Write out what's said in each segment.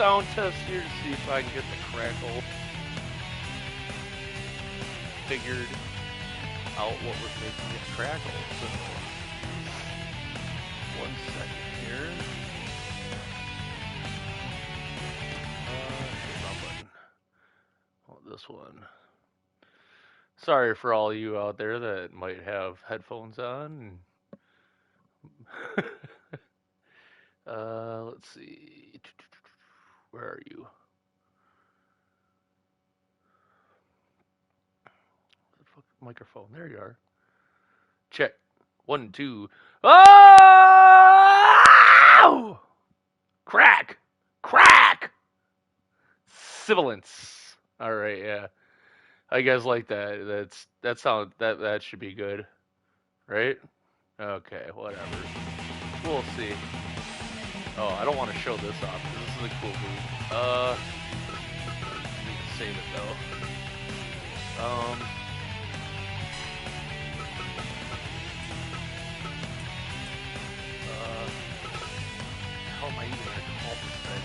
sound test here to see if I can get the crackle figured out what was making it crackle. So, 1 second here. Wrong button. Oh, this one. Sorry for all you out there that might have headphones on. Let's see. Where are you? Microphone. There you are. Check. 1, 2. Oh! Crack! Crack! Sibilance. All right, yeah. How you guys like that? That should be good, right? Okay, whatever. We'll see. Oh, I don't want to show this off because this is a cool move. I need to save it though. How am I even gonna call this thing?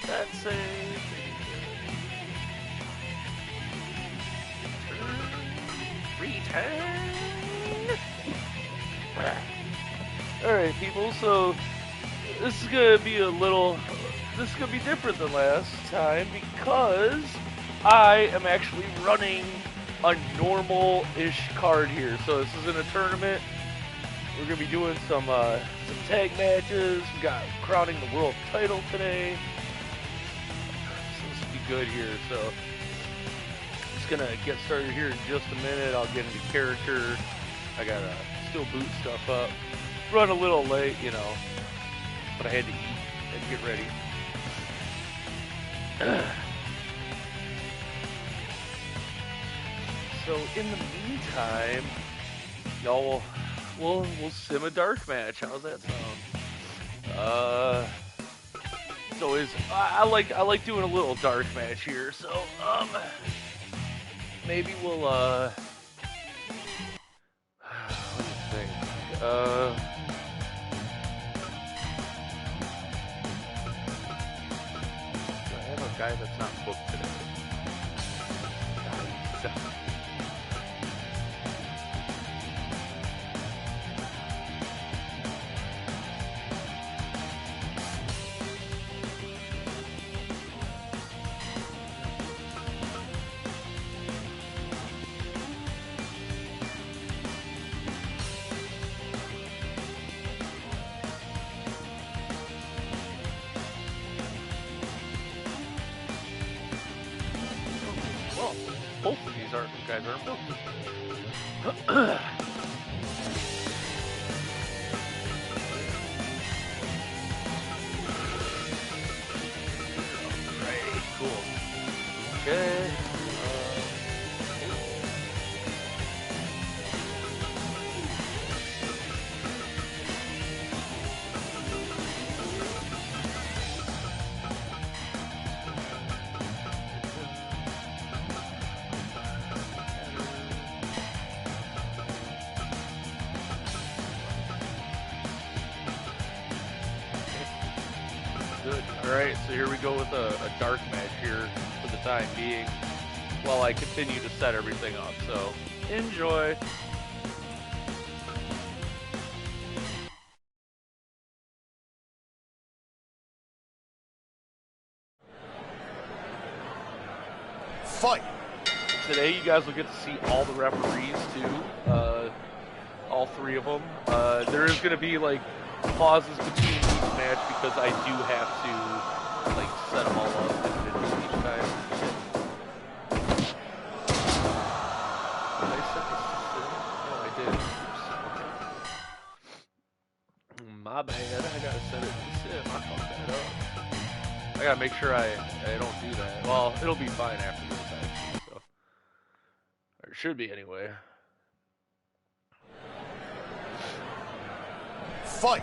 That's a return. Alright, people, so this is gonna be different than last time because I am actually running a normal-ish card here. So this is in a tournament. We're gonna be doing some tag matches. We got crowning the world title today. Good here, so I'm just gonna get started here in just a minute. I'll get into character. I gotta still boot stuff up. Run a little late, you know, but I had to eat, had to get ready. So in the meantime, y'all, we'll sim a dark match. How's that sound? So I like doing a little dark match here. So maybe we'll what do you think? I have a guy that's not booked today. Both of these guys aren't booked. Alright, cool. Okay. Good. Alright, so here we go with a dark match here for the time being while I continue to set everything up. So, enjoy. Fight! Today you guys will get to see all the referees too, all three of them. There is going to be like pauses between each match because I do have to like set them all up individually each time. Did I set this to sit? Oh, I did. Oops. Okay. My bad. I gotta set it to sit. I fucked that up. I gotta make sure I don't do that. Well, it'll be fine after this, actually, so. Or it should be, anyway. Fight!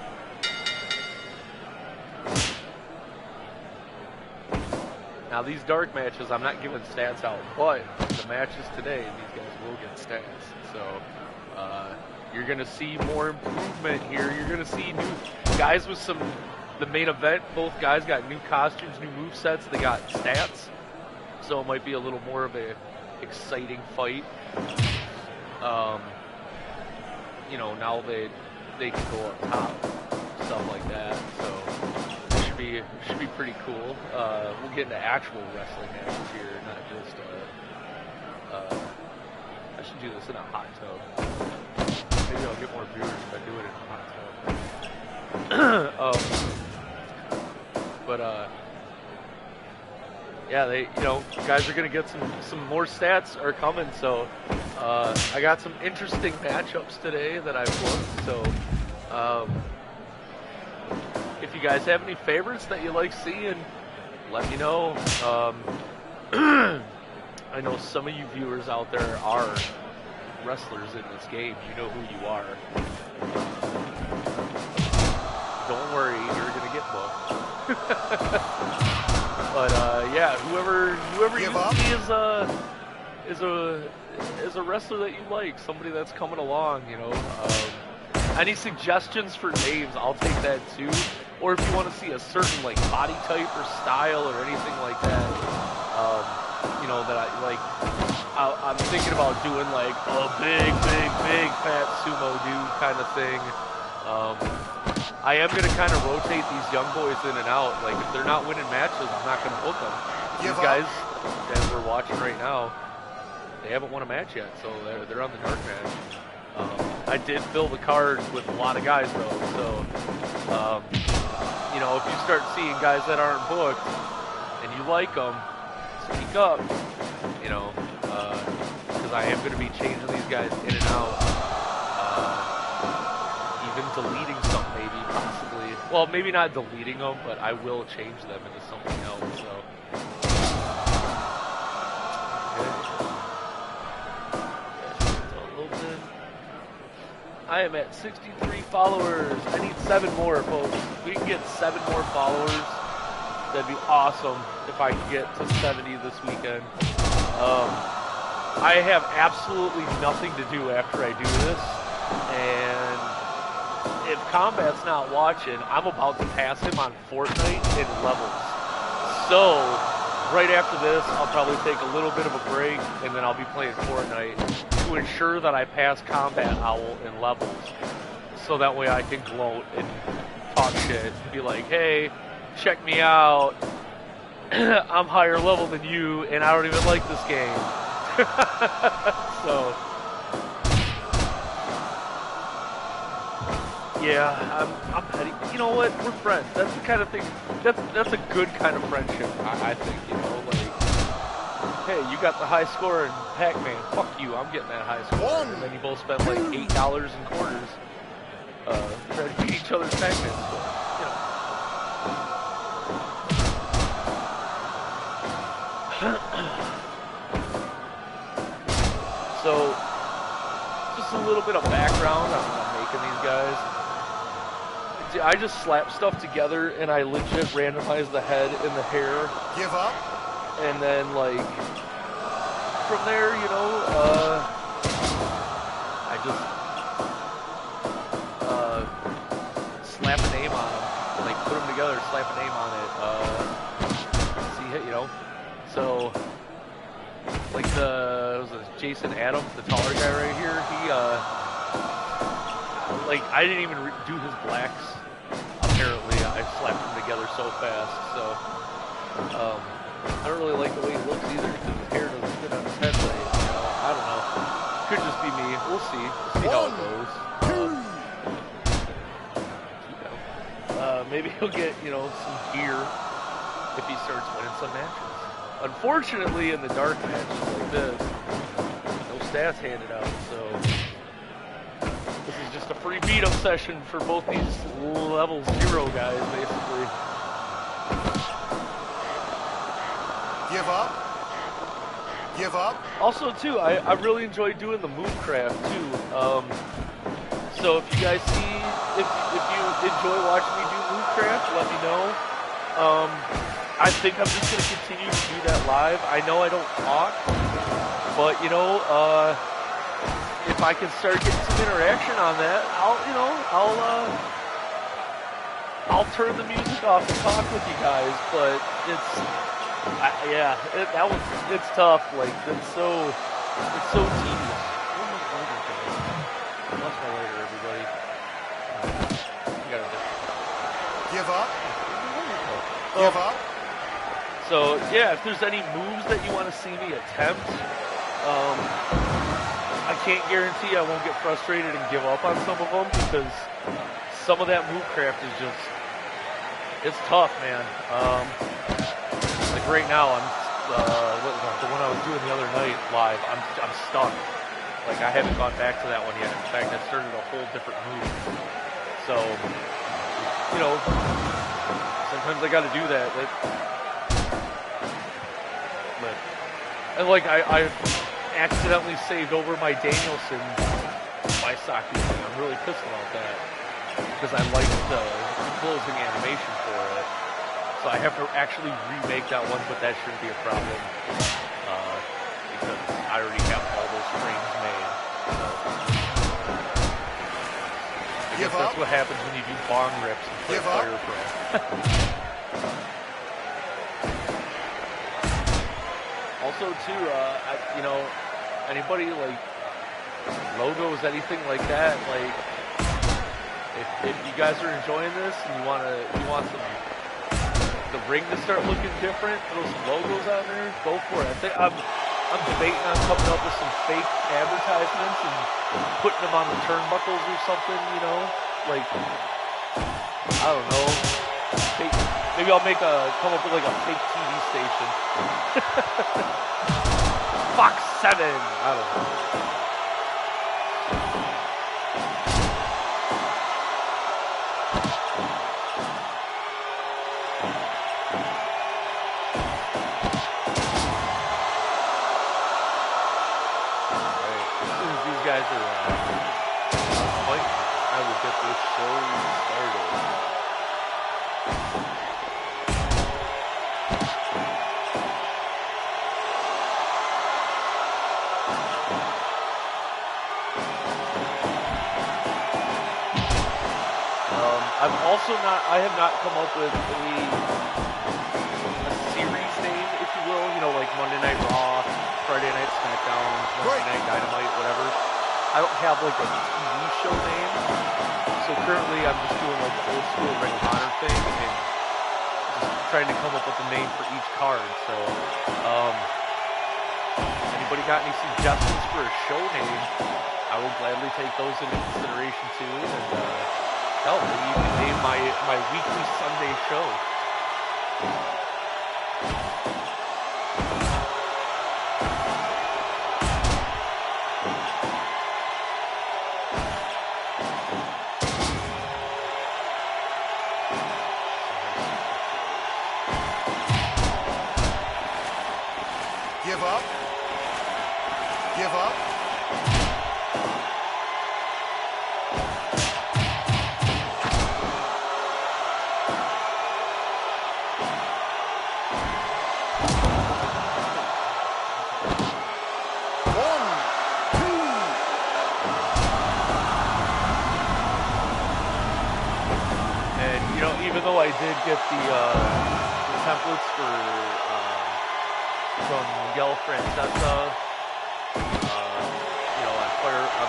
Now, these dark matches, I'm not giving stats out, but the matches today, these guys will get stats. So, you're going to see more improvement here. You're going to see new guys with the main event, both guys got new costumes, new movesets, they got stats. So it might be a little more of a exciting fight. You know, now they can go up top, stuff like that. So it should be pretty cool. We'll get into actual wrestling matches here, not just I should do this in a hot tub. Maybe I'll get more viewers if I do it in a hot tub. Yeah, guys are gonna get some more stats are coming. So I got some interesting matchups today that I've booked. So if you guys have any favorites that you like seeing, let me know. I know some of you viewers out there are wrestlers in this game. You know who you are. Don't worry, you're gonna get booked. But yeah, whoever you see is a wrestler that you like, somebody that's coming along, you know. Any suggestions for names, I'll take that too. Or if you want to see a certain like body type or style or anything like that, you know, that I like. I'm thinking about doing like a big fat sumo dude kind of thing. I am going to kind of rotate these young boys in and out. Like, if they're not winning matches, I'm not going to book them. These guys that we're watching right now, they haven't won a match yet, so they're on the dark match. I did fill the card with a lot of guys, though, so, you know, if you start seeing guys that aren't booked, and you like them, speak up, you know, because I am going to be changing these guys in and out. Even deleting some, maybe, possibly. Well, maybe not deleting them, but I will change them into something else, so. Okay. I am at 63 followers. I need 7 more, folks. If we can get 7 more followers, that'd be awesome if I could get to 70 this weekend. I have absolutely nothing to do after I do this, and if Combat's not watching, I'm about to pass him on Fortnite in levels. So, right after this, I'll probably take a little bit of a break, and then I'll be playing Fortnite to ensure that I pass Combat Owl in levels. So that way I can gloat and talk shit and be like, hey, check me out. I'm higher level than you, and I don't even like this game. So... yeah, I'm petty. You know what? We're friends. That's the kind of thing. That's a good kind of friendship. I think. You know, like, hey, you got the high score in Pac-Man. Fuck you. I'm getting that high score. And then you both spend like $8 in quarters trying to beat each other's Pac-Man score. You know. So, just a little bit of background on making these guys. I just slap stuff together and I legit randomize the head and the hair. Give up? And then, like, from there, you know, I just slap a name on them. Like, put them together, slap a name on it. See, you know. So, like was it Jason Adams, the taller guy right here, he, like, I didn't even do his blacks. Apparently, I slapped them together so fast, so, I don't really like the way he looks either, because his hair doesn't fit on his head right, you know, I don't know, could just be me, we'll see how it goes. Maybe he'll get, you know, some gear if he starts winning some matches. Unfortunately, in the dark matches like this, no stats handed out, so... this is just a free beat-up session for both these level 0 guys, basically. Give up. Give up. Also, too, I really enjoy doing the move craft too. So if you guys see, if you enjoy watching me do move craft, let me know. I think I'm just gonna continue to do that live. I know I don't talk, but you know, if I can start getting some interaction on that, I'll turn the music off and talk with you guys. But it's tough. Like it's so tedious. I lost my lighter, everybody. Give up. Give up. So yeah, if there's any moves that you want to see me attempt, I can't guarantee I won't get frustrated and give up on some of them because some of that move craft is just, it's tough, man. Like right now, I'm the one I was doing the other night live. I'm stuck. Like I haven't gone back to that one yet. In fact, I started a whole different move. So, you know, sometimes I got to do that. And like I accidentally saved over my Danielson by Saki. I'm really pissed about that because I liked the closing animation for it. So I have to actually remake that one, but that shouldn't be a problem because I already have all those frames made. So I guess that's what happens when you do bong rips and play Fire Pro. Also, too, you know, anybody like logos, anything like that, like if you guys are enjoying this and you want the ring to start looking different, throw some logos on there, go for it. I think I'm debating on coming up with some fake advertisements and putting them on the turnbuckles or something, you know, like I don't know. Maybe I'll come up with like a fake TV station. Fox 7. I don't know. Alright, as soon as these guys are fighting, I will get this show started. I have not come up with a series name, if you will, you know, like Monday Night Raw, Friday Night SmackDown, Monday Night Dynamite, whatever. I don't have like a TV show name, so currently I'm just doing like the old school Ring of Honor thing and just trying to come up with a name for each card. So, anybody got any suggestions for a show name? I will gladly take those into consideration too, and hell, maybe you can name my weekly Sunday show. Give up. Give up. Even though I did get the templates from Miguel Francesa, you know, on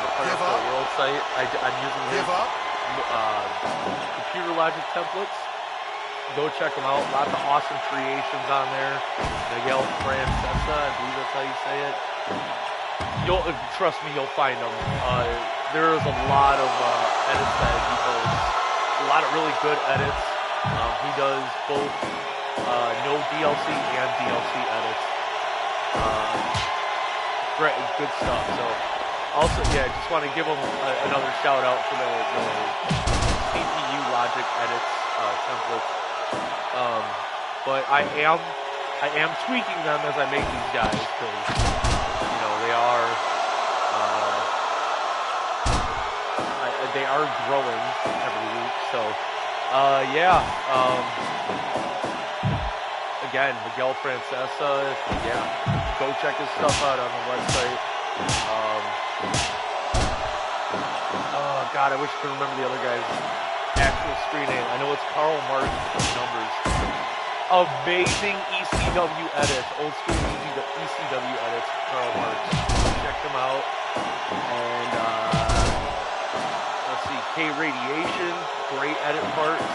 the Fire Pro World site, I'm using his computer logic templates. Go check them out. Lots of awesome creations on there. Miguel Francesa, I believe that's how you say it. Trust me, you'll find them. There is a lot of edits that he does. A lot of really good edits. He does both no DLC and DLC edits. Great, good stuff. So, also, yeah, I just want to give him another shout out for the CPU logic edits templates. But I am I am tweaking them as I make these guys because, you know, they are growing every week. So, yeah. Again, Miguel Francesa, yeah, go check his stuff out on the website. Oh, God, I wish I could remember the other guy's actual screen name. I know it's Karl Marx numbers. Amazing ECW edits, old school ECW edits, Karl Marx. Check them out. And, let's see, K Radiation, great edit parts.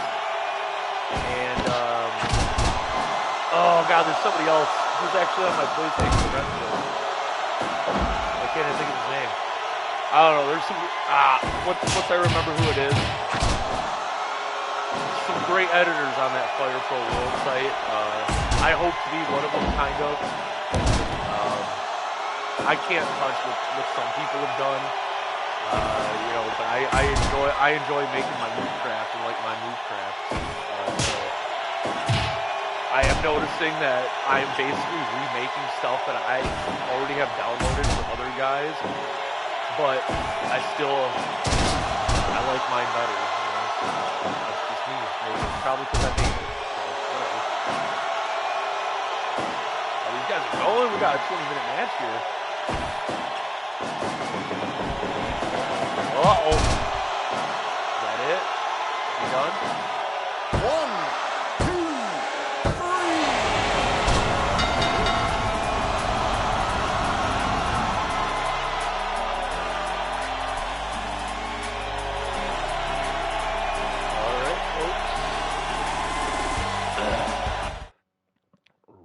And, oh God, there's somebody else who's actually on my PlayStation rental. Why can't I think of his name? I don't know, there's some, once I remember who it is. Some great editors on that Fire Pro World site. I hope to be one of them, kind of. I can't touch what some people have done, you know, but I enjoy making my move craft and like my move craft. So I am noticing that I am basically remaking stuff that I already have downloaded from other guys, but I like mine better. You know? That's just me. Maybe it's probably because I made it. So whatever. Oh, these guys are going. We got a 20-minute match here. Uh-oh. Is that it? You done? 1, 2, 3. All right, folks.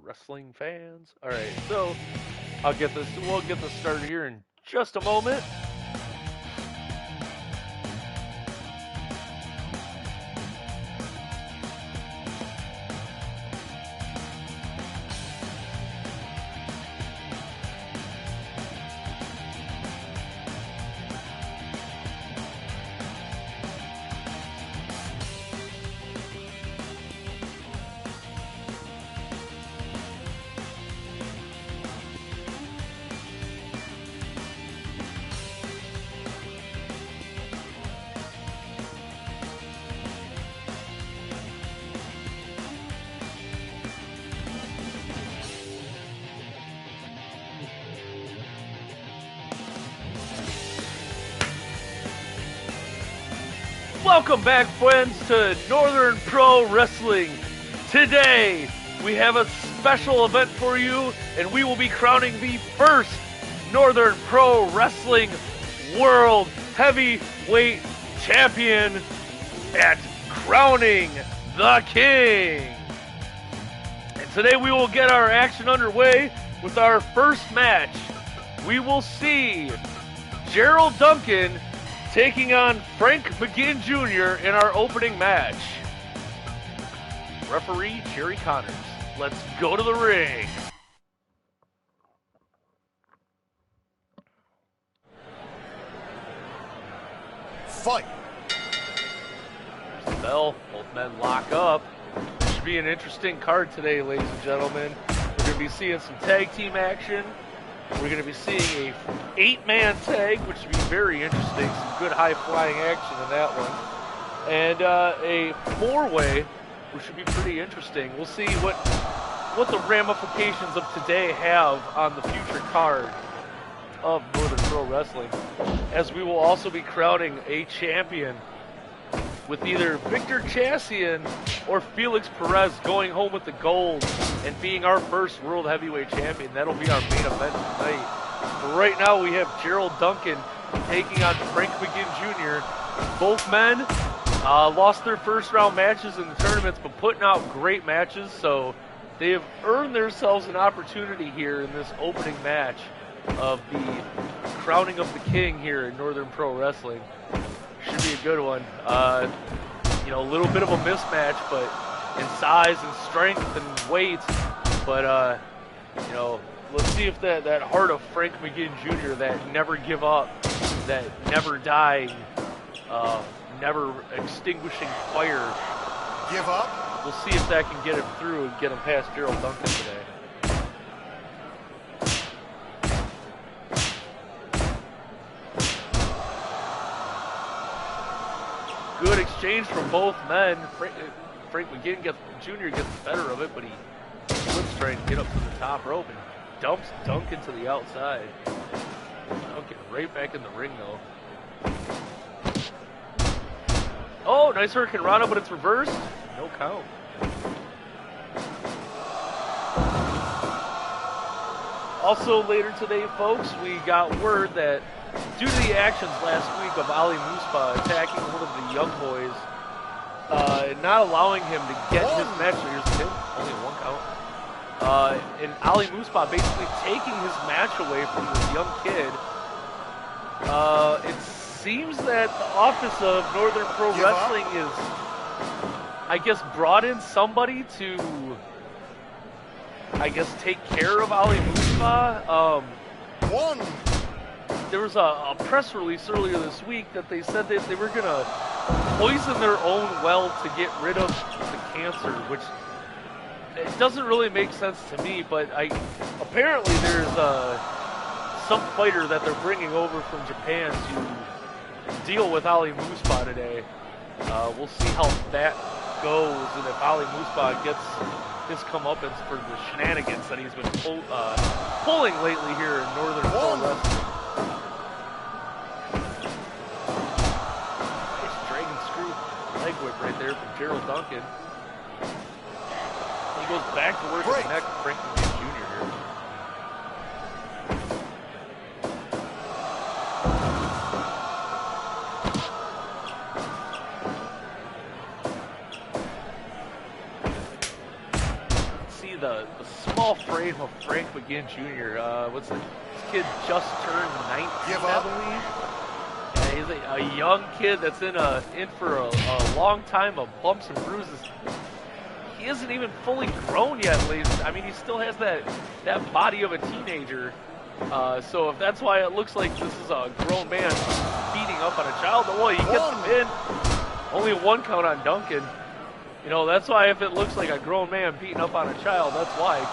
Wrestling fans. All right, so we'll get this started here in just a moment. Welcome back, friends, to Northern Pro Wrestling. Today, we have a special event for you, and we will be crowning the first Northern Pro Wrestling World Heavyweight Champion at Crowning the King. And today we will get our action underway with our first match. We will see Gerald Duncan taking on Frank McGinn Jr. in our opening match. Referee Jerry Connors. Let's go to the ring. Fight. There's the bell. Both men lock up. This should be an interesting card today, ladies and gentlemen. We're going to be seeing some tag team action. We're going to be seeing a 8-man tag, which should be very interesting. Some good high-flying action in that one. And a 4-way, which should be pretty interesting. We'll see what the ramifications of today have on the future card of Northern Pro Wrestling, as we will also be crowning a champion with either Victor Chassian or Felix Perez going home with the gold and being our first World Heavyweight Champion. That'll be our main event tonight. But right now we have Gerald Duncan taking on Frank McGinn Jr. Both men lost their first round matches in the tournaments, but putting out great matches, so they have earned themselves an opportunity here in this opening match of the Crowning of the King here in Northern Pro Wrestling. Should be a good one. You know, a little bit of a mismatch, but in size and strength and weight. But, you know, let's see if that heart of Frank McGinn Jr., that never give up, that never dying, never extinguishing fire. Give up. we'll see if that can get him through and get him past Gerald Duncan today. Good exchange from both men. Frank McGinn Jr. gets the better of it, but he flips trying to get up to the top rope and dumps Duncan to the outside. Duncan right back in the ring, though. Oh, nice Hurricane Rana, but it's reversed. No count. Also later today, folks, we got word that due to the actions last week of Ali Muspa attacking one of the young boys, and not allowing him to get his match, so here's the pin, only a 1 count. And Ali Muspa basically taking his match away from this young kid. It seems that the office of Northern Pro Wrestling is, I guess, brought in somebody to, I guess, take care of Ali Muspa. There was a press release earlier this week that they said that they were going to poison their own well to get rid of the cancer, which it doesn't really make sense to me, but apparently there's some fighter that they're bringing over from Japan to deal with Ali Muspa today. We'll see how that goes, and if Ali Muspa gets his comeuppance for the shenanigans that he's been pulling lately here in Northern Pro Wrestling. Nice dragon screw leg whip right there from Gerald Duncan. He goes back to work his neck, Frank McGinn Jr. here. See the small frame of Frank McGinn Jr. This kid just turned 19, I believe. Yeah, he's a young kid that's in for a long time of bumps and bruises. He isn't even fully grown yet, ladies. I mean, he still has that body of a teenager. So if that's why it looks like this is a grown man beating up on a child, well, he gets the pin. Only a 1 count on Duncan. You know, that's why if it looks like a grown man beating up on a child, that's why.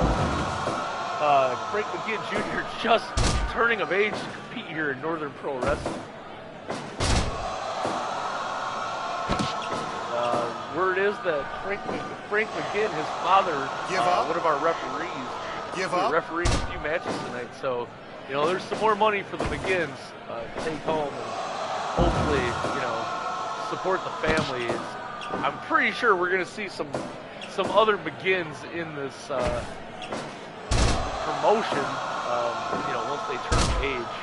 Frank McGinn Jr. just turning of age to compete here in Northern Pro Wrestling. Word is that Frank McGinn, his father, one of our referees, refereed a few matches tonight. So, you know, there's some more money for the McGinns to take home and hopefully, you know, support the families. I'm pretty sure we're going to see some other McGinns in this promotion. You know, once they turn age,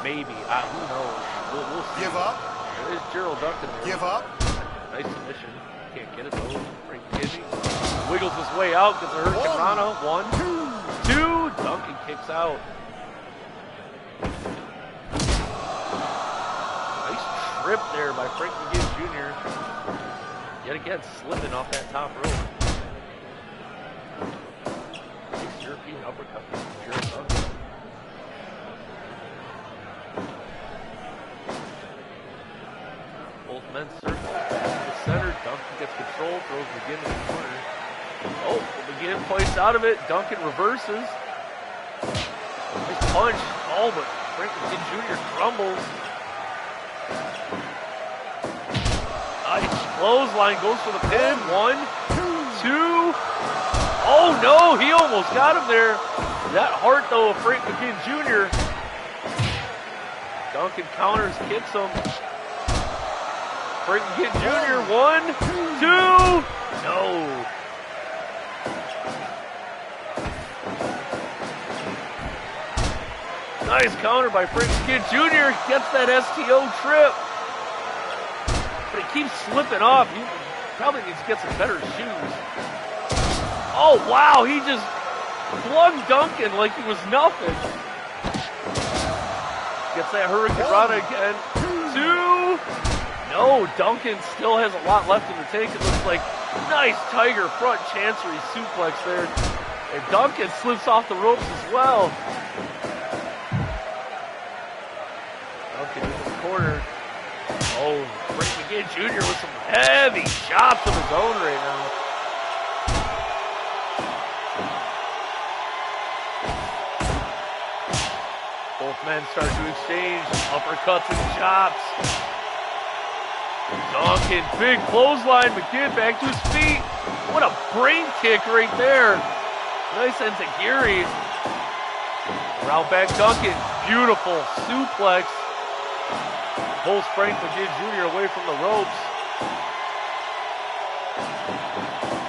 maybe. Who knows? We'll see. Give up. There's Gerald Duncan there. Give up. Nice submission. Can't get it though. Frank McGinn wiggles his way out. Gets a Hurricane Rana. 1, 2. Duncan kicks out. Nice trip there by Frank McGinn Jr. Yet again, slipping off that top rope. Nice European uppercut from Gerald Duncan. Both men circle back to the center. Duncan gets control, throws McGinn in the corner. Oh, McGinn plays out of it. Duncan reverses. Nice punch. Oh, but Frank McGinn Jr. crumbles. Nice clothesline, goes for the pin. 1, 2. Oh no, he almost got him there. That heart though of Frank McGinn Jr. Duncan counters, kicks him. Frank McGinn Jr. 1, 2. No. Nice counter by Frank McGinn Jr. Gets that STO trip. But he keeps slipping off. He probably needs to get some better shoes. Oh, wow. He just flung Duncan like he was nothing. Gets that Hurricane Rana again. 2. No, Duncan still has a lot left in the tank. It looks like nice Tiger front Chancery suplex there. And Duncan slips off the ropes as well. Duncan in the corner. Oh, Frank McGinn Jr. with some heavy chops of his own right now. men start to exchange uppercuts and chops. Duncan, big clothesline. McGinn back to his feet. What a brain kick right there. Nice enziguri. Round back Duncan. Beautiful suplex. Pulls Frank McGinn Jr. away from the ropes.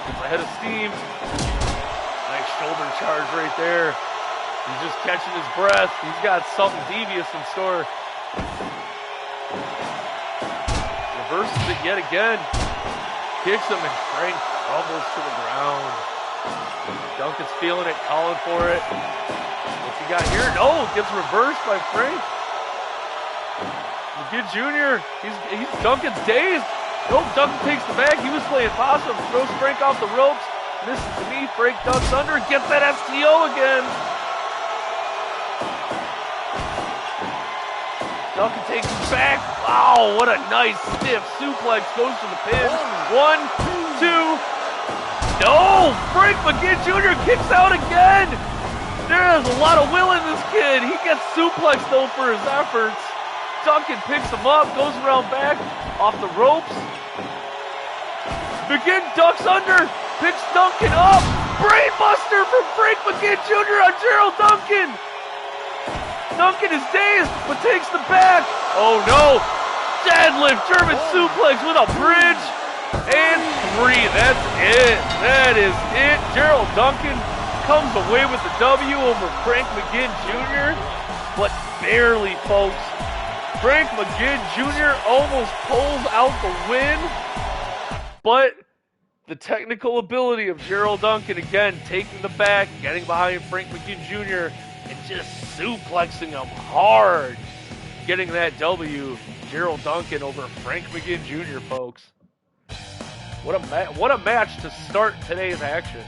Gets a head of steam. Nice shoulder charge right there. He's just catching his breath. He's got something devious in store. Reverses it yet again. Kicks him and Frank crumbles to the ground. Duncan's feeling it, calling for it. What's he got here? No, gets reversed by Frank. McGinn Jr., he's Duncan's dazed. Nope, Duncan takes the bag. He was playing possum. Throws Frank off the ropes. Misses the knee. Frank ducks under. Gets that STO again. Duncan takes him back. Wow, what a nice stiff suplex. Goes to the pin. 1, 2. No! Frank McGinn Jr. kicks out again. There is a lot of will in this kid. He gets suplexed though for his efforts. Duncan picks him up, goes around back, off the ropes. McGinn ducks under, picks Duncan up. Brainbuster from Frank McGinn Jr. on Gerald Duncan. Duncan is dazed, but takes the back. Oh no! Deadlift German suplex with a bridge. And 3, that's it. That is it. Gerald Duncan comes away with the W over Frank McGinn Jr., but barely, folks. Frank McGinn Jr. almost pulls out the win, but the technical ability of Gerald Duncan, again, taking the back, getting behind Frank McGinn Jr., and just suplexing him hard, getting that W. Gerald Duncan over Frank McGinn Jr., folks. What a match to start today's action.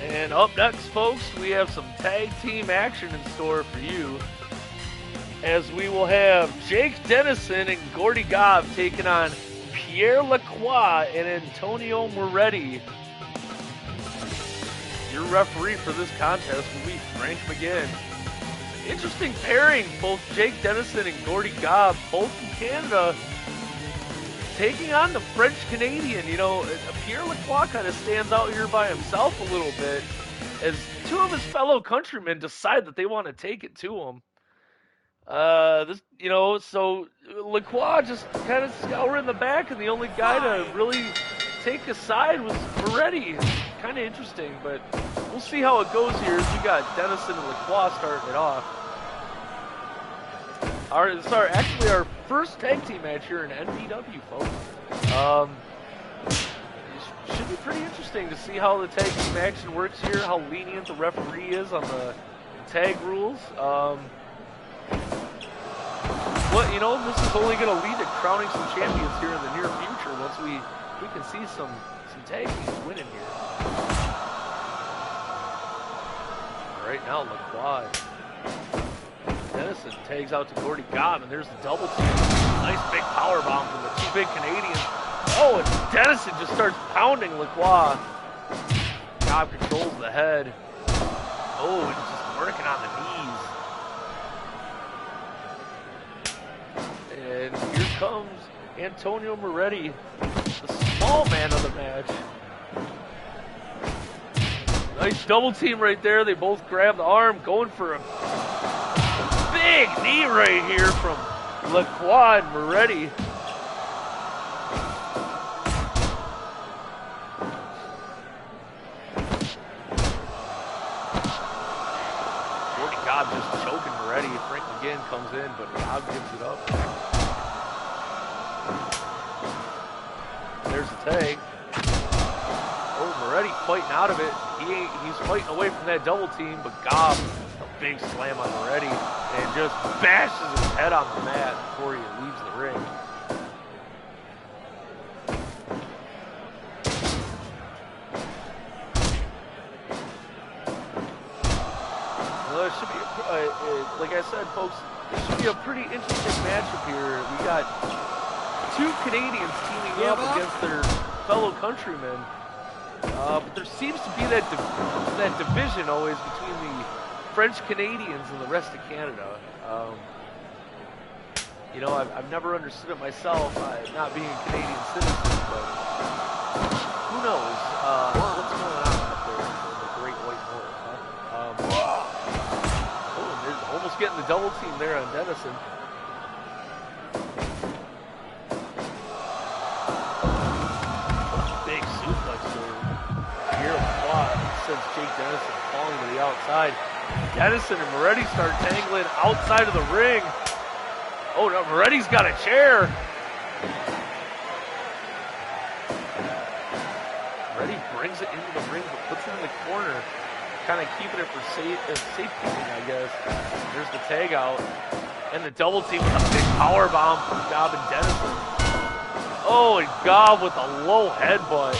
And up next, folks, we have some tag team action in store for you, as we will have Jake Dennison and Gordy Gobb taking on Pierre Lacroix and Antonio Moretti. Your referee for this contest will be Frank McGinn. Interesting pairing, both Jake Dennison and Gordy Gobb, both from Canada, taking on the French-Canadian. You know, Pierre Lacroix kind of stands out here by himself a little bit, as 2 of his fellow countrymen decide that they want to take it to him. So Lacroix just kind of scouring the back, and the only guy to really take a side was Moretti. Kind of interesting, but we'll see how it goes here as we got Dennison and Lacroix starting it off. It's our first tag team match here in NPW, folks. Should be pretty interesting to see how the tag team action works here, how lenient the referee is on the tag rules. This is only going to lead to crowning some champions here in the near future once we can see some tag teams winning here. Right now, Lacroix. Dennison tags out to Gordy Gobb, and there's the double team. Nice big power bomb from the 2 big Canadians. Oh, and Dennison just starts pounding Lacroix. Gobb controls the head. Oh, and just working on the knees. And here comes Antonio Moretti, the small man of the match. Nice double team right there. They both grab the arm, going for a big knee right here from Lacroix and Moretti. Gordy Gobb just choking Moretti. Frank McGinn comes in, but Gobb gives it up. There's the tag. Oh, Moretti fighting out of it. He's fighting away from that double team, but Gobb big slam on Moretti and just bashes his head on the mat before he leaves the ring. Well, it should be, like I said, folks, it should be a pretty interesting matchup here. We got two Canadians teaming up against their fellow countrymen. But there seems to be that division always between the French Canadians and the rest of Canada. You know, I've never understood it myself, not being a Canadian citizen, but who knows what's going on up there in the Great White North, huh? Oh, they're almost getting the double team there on Dennison. Big suplex there. Here, sends Jake Dennison falling to the outside. Dennison and Moretti start tangling outside of the ring. Oh, no, Moretti's got a chair. Moretti brings it into the ring, but puts it in the corner. Kind of keeping it for safekeeping, I guess. There's the tag out. And the double team with a big power bomb from Gob and Dennison. Oh, and Gob with a low headbutt.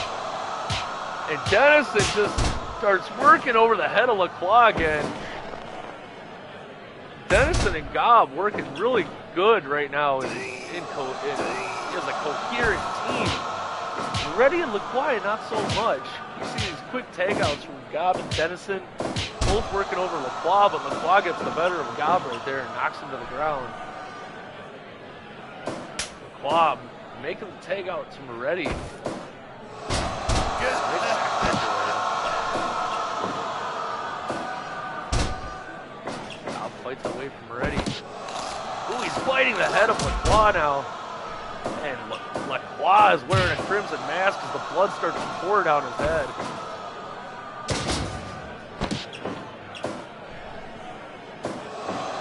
And Dennison just starts working over the head of Lacroix again. Dennison and Gob working really good right now as a coherent team. Moretti and Lacroix, not so much. You see these quick tagouts from Gob and Dennison, both working over Lacroix, but Lacroix gets the better of Gob right there and knocks him to the ground. Lacroix making the tag out to Moretti. Fights away from Moretti. Ooh, he's fighting the head of Lacroix now. And Lacroix is wearing a crimson mask as the blood starts to pour down his head.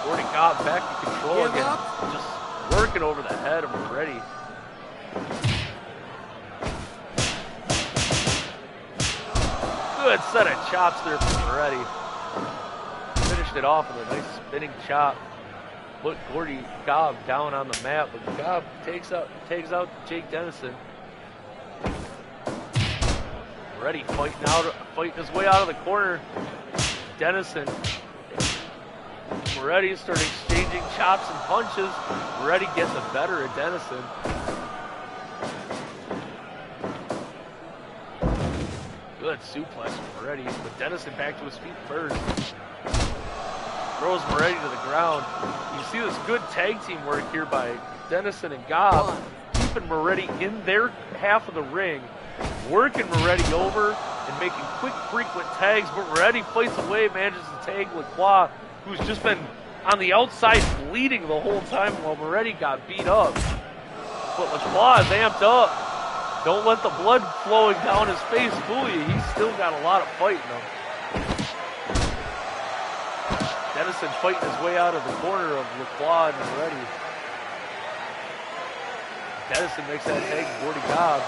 Gordy Gob back in control again. Just working over the head of Moretti. Good set of chops there from Moretti. Finished it off with a nice spinning chop. Put Gordy Gob down on the mat, but Gob tags out Jake Dennison. Moretti fighting his way out of the corner. Dennison. Moretti start exchanging chops and punches. Moretti gets the better of Dennison. Good suplex from Moretti, but Dennison back to his feet first. Throws Moretti to the ground. You see this good tag team work here by Dennison and Gob, keeping Moretti in their half of the ring, working Moretti over and making quick, frequent tags, but Moretti fights away, manages to tag Lacroix, who's just been on the outside bleeding the whole time while Moretti got beat up. But Lacroix is amped up. Don't let the blood flowing down his face fool you. He's still got a lot of fight in him. Dennison fighting his way out of the corner of Lacroix and Moretti. Dennison makes that tag to Gordy Gob.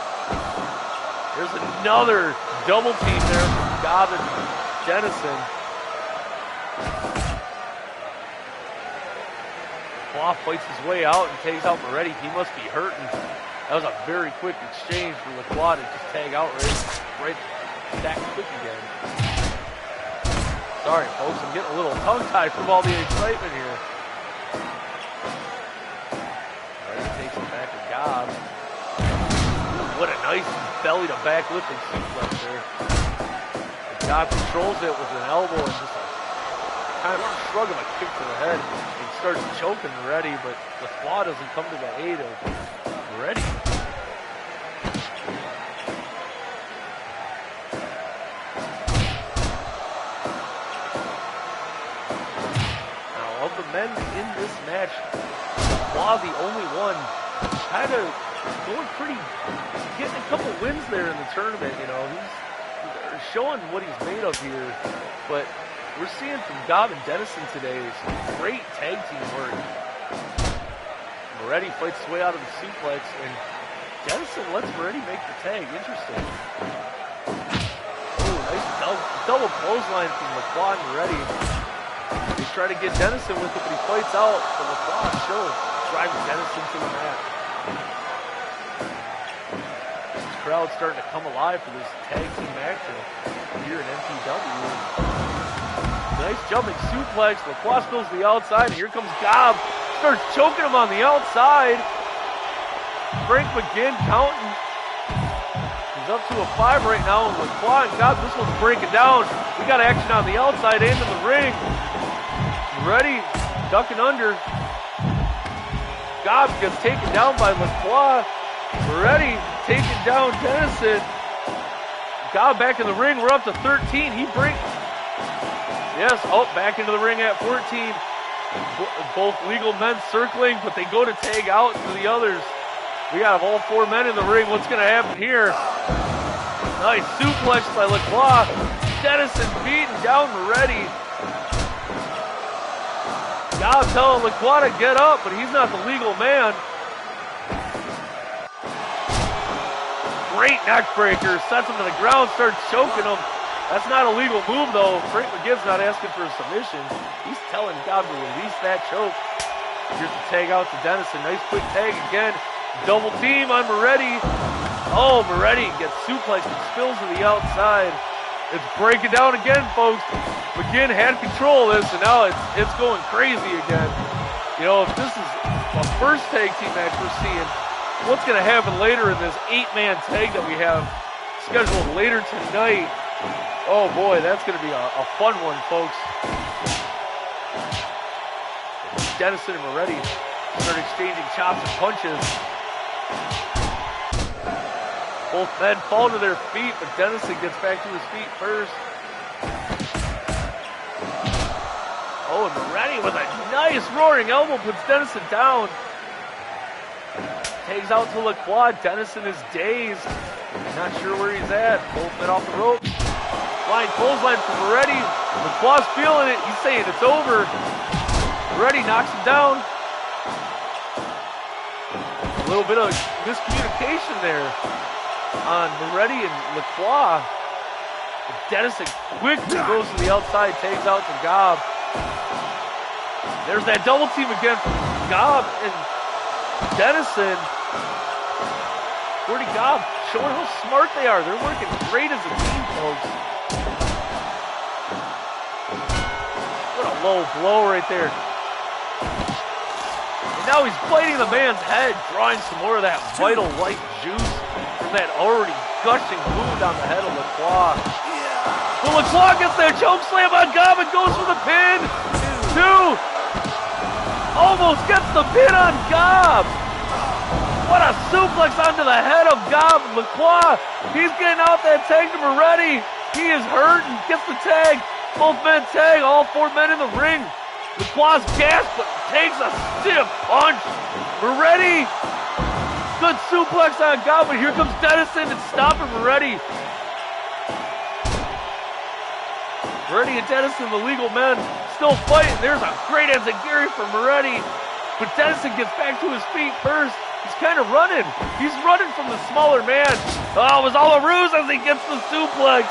There's another double team there from Gob and Dennison. Lacroix fights his way out and tags out Moretti. He must be hurting. That was a very quick exchange for Lacroix to just tag out right that quick again. Sorry, folks, I'm getting a little tongue-tied from all the excitement here. Moretti takes it back to Gob. What a nice belly-to-back lifting suplex there. Gob controls it with an elbow and just a kind of a shrug of a kick to the head. He starts choking Moretti, but Lacroix doesn't come to the aid of Moretti. Now, of the men in this match, Lacroix, the only one, kind of going pretty, getting a couple wins there in the tournament. You know, he's showing what he's made of here, but we're seeing from Gob and Dennison today some great tag team work. Moretti fights his way out of the suplex, and Dennison lets Moretti make the tag. Interesting. Oh, nice double clothesline from Lacroix and Moretti. They try to get Dennison with it, but he fights out. The lacrosse show drives Dennison to the mat. This crowd's starting to come alive for this tag team action here in NPW. Nice jumping suplex. Lacrosse goes to the outside, and here comes Gob. Starts choking him on the outside. Frank McGinn counting. He's up to a 5 right now. And Lacroix and Gob, this one's breaking down. We got action on the outside end of the ring. Ready, ducking under. Gob gets taken down by Lacroix. Ready, taking down Dennison. Gob back in the ring. We're up to 13. He breaks. Yes, back into the ring at 14. Both legal men circling, but they go to tag out to the others. We got all 4 men in the ring. What's going to happen here? Nice suplex by Lacroix. Dennison beating down Moretti. Gob telling Lacroix to get up, but he's not the legal man. Great neck breaker. Sets him to the ground, starts choking him. That's not a legal move, though. Frank McGibb's not asking for a submission. He's telling Gob to release that choke. Here's the tag out to Dennison. Nice quick tag again. Double team on Moretti. Oh, Moretti gets suplexed and spills to the outside. It's breaking down again, folks. McGinn had control of this, and now it's going crazy again. You know, if this is a first tag team match we're seeing, what's going to happen later in this 8-man tag that we have scheduled later tonight? Oh boy, that's going to be a fun one, folks. Dennison and Moretti start exchanging chops and punches. Both men fall to their feet, but Dennison gets back to his feet first. Oh, and Moretti with a nice roaring elbow puts Dennison down. Tags out to Lacroix. Dennison is dazed. Not sure where he's at. Both men off the rope. Flying clothesline for Moretti. Lacroix feeling it. He's saying it's over. Moretti knocks him down. A little bit of miscommunication there on Moretti and Lacroix. Dennison quickly goes to the outside, tags out to Gob. There's that double team again from Gob and Dennison. Gordy Gob showing how smart they are. They're working great as a team, folks. What a low blow right there. And now he's biting the man's head, drawing some more of that vital life juice from that already gushing wound on the head of Lacroix. But Lacroix gets that choke slam on Gob and goes for the pin. 2. Almost gets the pin on Gob. What a suplex onto the head of Gob. Lacroix, he's getting out that tag to Moretti. He is hurt and gets the tag. Both men tag, all 4 men in the ring. Lacroix's gasped, but takes a stiff punch. Moretti, good suplex on Gob, but here comes Dennison and stopping Moretti. Moretti and Dennison, the legal men, still fighting. There's a great enziguri for Moretti, but Dennison gets back to his feet first. He's kind of running. He's running from the smaller man. Oh, it was all a ruse as he gets the suplex.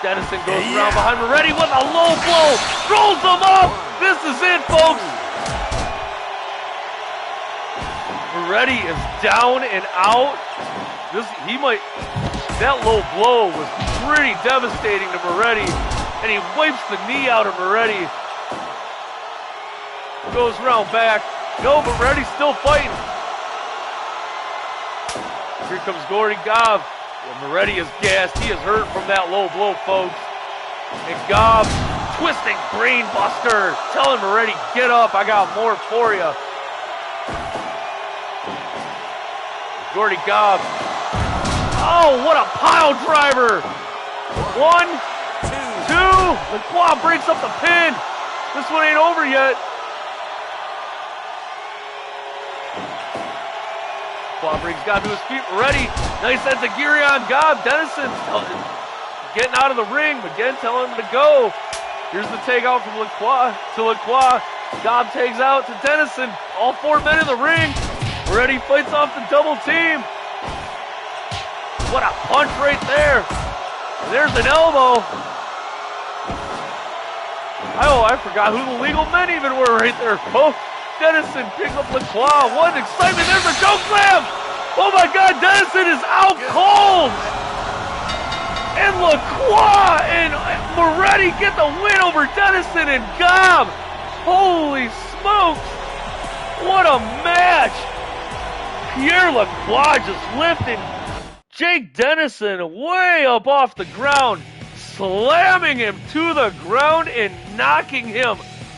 Dennison goes around behind Moretti with a low blow. Rolls him up. This is it, folks. Moretti is down and out. That low blow was pretty devastating to Moretti. And he wipes the knee out of Moretti. Goes around back. No, but Moretti's still fighting. Here comes Gordy Gob. Well, Moretti is gassed. He is hurt from that low blow, folks. And Gob, twisting brain buster, telling Moretti, get up, I got more for you. Gordy Gob. Oh, what a pile driver. 1, 2. Lacroix breaks up the pin. This one ain't over yet. Lacroix brings Gob to his feet. Moretti, nice enziguri on Gob. Dennison getting out of the ring. Again, telling him to go. Here's the takeout from Lacroix to Lacroix. Gob tags out to Dennison. All 4 men in the ring. Moretti fights off the double team. What a punch right there. There's an elbow. Oh, I forgot who the legal men even were right there, folks. Dennison picks up LaCroix. What excitement. There's a choke slam. Oh my God, Dennison is out cold. And LaCroix and Moretti get the win over Dennison and Gob. Holy smokes. What a match. Pierre LaCroix just lifting Jake Dennison way up off the ground, slamming him to the ground and knocking him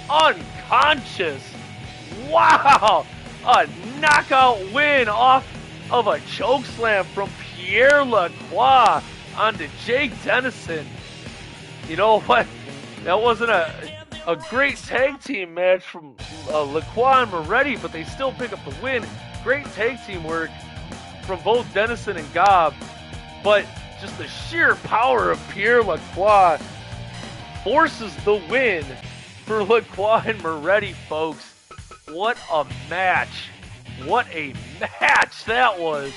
unconscious. Wow! A knockout win off of a choke slam from Pierre LaCroix onto Jake Dennison. You know what? That wasn't a great tag team match from LaCroix and Moretti, but they still pick up the win. Great tag team work from both Dennison and Gob, but just the sheer power of Pierre LaCroix forces the win for LaCroix and Moretti, folks. What a match. What a match that was.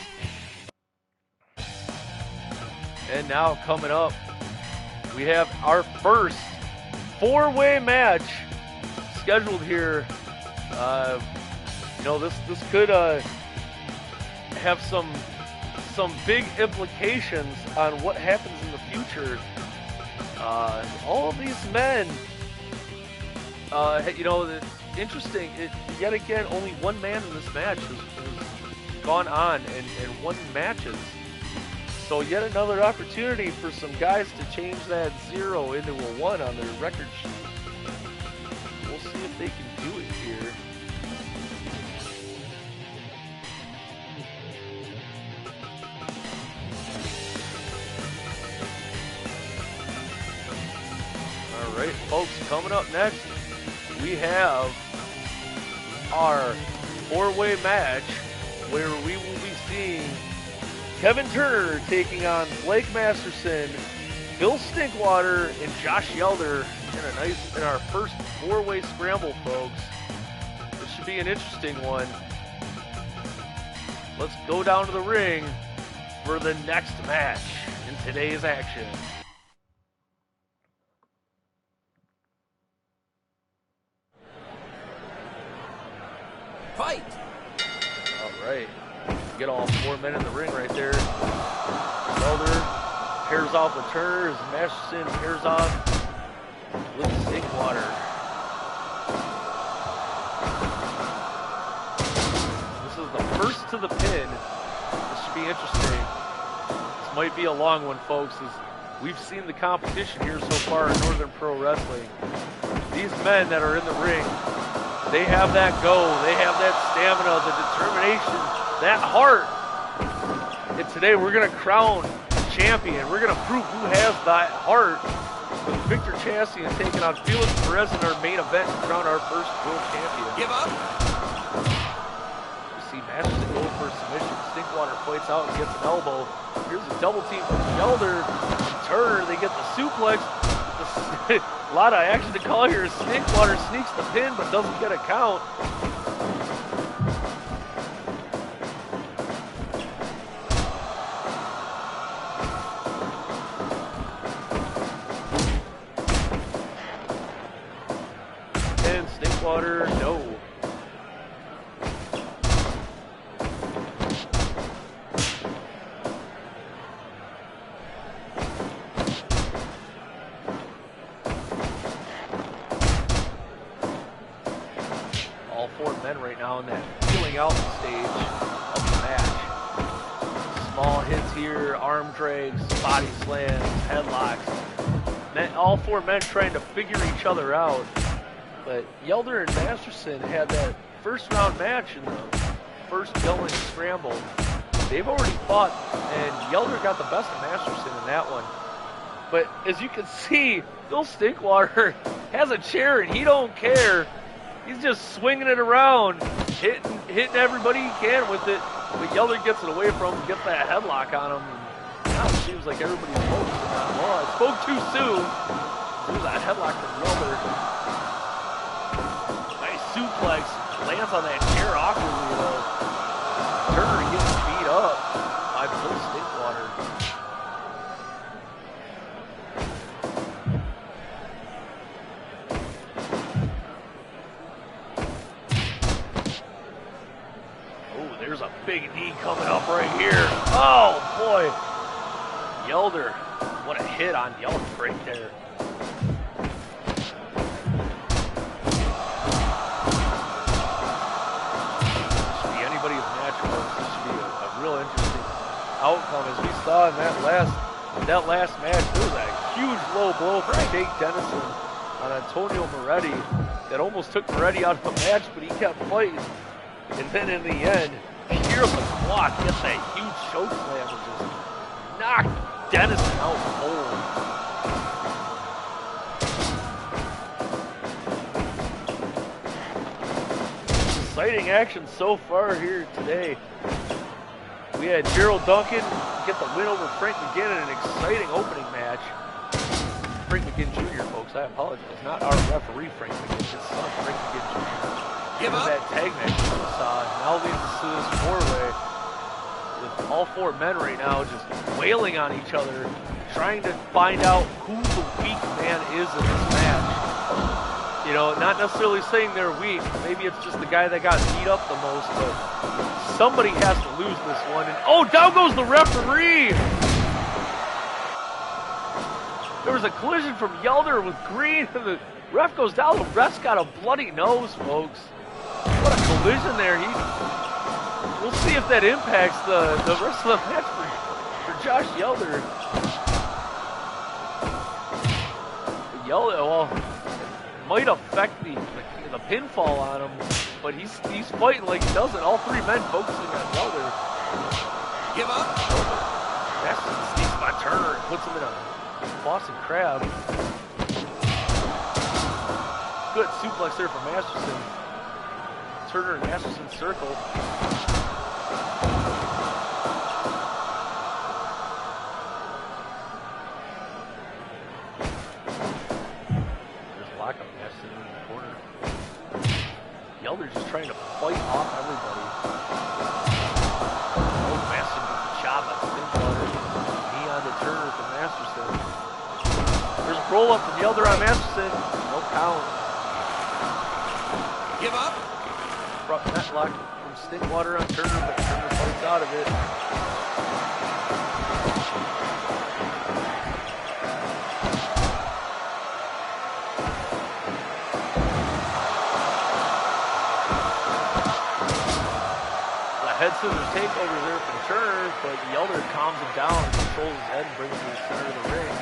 And now coming up, we have our first four-way match scheduled here. This could have some big implications on what happens in the future. All of these men, interesting. Yet again, only one man in this match has gone on and won matches. So yet another opportunity for some guys to change that 0 into a 1 on their record sheet. We'll see if they can do it here. Alright, folks, coming up next, we have our four-way match where we will be seeing Kevin Turner taking on Blake Masterson, Bill Stinkwater, and Josh Yelder in our first four-way scramble, folks. This should be an interesting one. Let's go down to the ring for the next match in today's action. Fight! All right. Get all four men in the ring right there. Elder pairs off with Turner as Masterson pairs off with Stinkwater. This is the first to the pin. This should be interesting. This might be a long one, folks, as we've seen the competition here so far in Northern Pro Wrestling. These men that are in the ring, they have that go, they have that stamina, the determination, that heart. And today we're going to crown champion. We're going to prove who has that heart with Victor Chastain taking on Felix Perez in our main event to crown our first world champion. Give up. You see Masterson go for a submission. Stinkwater fights out and gets an elbow. Here's a double team from Yelder and Turner. They get the suplex. A lot of action to call here. Stinkwater sneaks the pin but doesn't get a count. No. All four men right now in that feeling out stage of the match. Small hits here, arm drags, body slams, headlocks. All four men trying to figure each other out. But Yelder and Masterson had that first round match in the first Youngling scramble. They've already fought, and Yelder got the best of Masterson in that one. But as you can see, Bill Stinkwater has a chair and he don't care. He's just swinging it around, hitting everybody he can with it. But Yelder gets it away from him, gets that headlock on him. And now it seems like everybody's focusing on him. Well, I spoke too soon. There's that headlock from Yelder. Suplex lands on that chair awkwardly though. Turner gets beat up by Bill Stinkwater. there's a big knee coming up right here. Oh, boy. Yelder. What a hit on Yelder right there. This should be anybody's match, folks. This should be a real interesting outcome. As we saw in that last match, there was a huge low blow from Jake Dennison on Antonio Moretti that almost took Moretti out of the match, but he kept fighting. And then in the end, Pierre LeCroix gets that huge choke slam and just knocked Dennison out cold. Exciting action so far here today. We had Gerald Duncan get the win over Frank McGinn in an exciting opening match. Frank McGinn Jr., folks, I apologize. Not our referee, Frank McGinn, his son, Frank McGinn Jr. Give up. That tag match we saw now leads to this four-way with all four men right now just wailing on each other, trying to find out who the weak man is in this match. You know, not necessarily saying they're weak. Maybe it's just the guy that got beat up the most, but somebody has to lose this one. And oh, down goes the referee! There was a collision from Yelder with Green, and the ref goes down. The ref's got a bloody nose, folks. What a collision there. We'll see if that impacts the rest of the match for Josh Yelder. Yelder, well, it might affect the pinfall on him, but he's fighting like he doesn't. All three men focusing on Yelder. Give up. Masterson sneaks by Turner and puts him in a Boston Crab. Good suplex there from Masterson. Turner and Masterson circle. There's a lockup Masterson in the corner. Yelder's just trying to fight off everybody. Oh, Masterson with the chop on Stinkwater. Knee on to Turner from Masterson. There's a roll up from Yelder on Masterson. No count. Give up. Front net lock from Stinkwater on Turner, but Turner fights out of it. The head scissors takeover there from Turner, but Yelder calms him down, controls his head, and brings him to the center of the ring.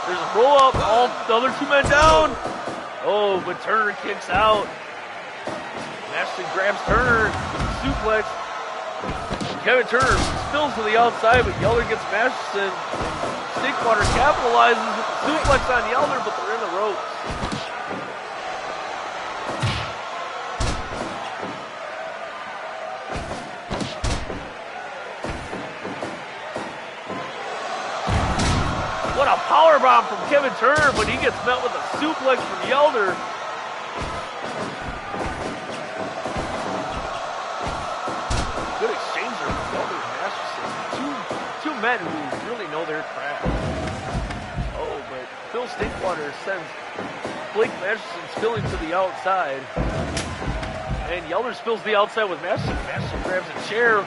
There's a roll up, all the other two men down. Oh, but Turner kicks out. Masterson grabs Turner, suplex. Kevin Turner spills to the outside, but Yelder gets Masterson. Stinkwater capitalizes with the suplex on Yelder, but they're in the ropes. What a powerbomb from Kevin Turner, but he gets met with a suplex from Yelder. Good exchange there from Yelder and Masterson. Two men who really know their craft. Oh, but Phil Stinkwater sends Blake Masterson spilling to the outside. And Yelder spills to the outside with Masterson. Masterson grabs a chair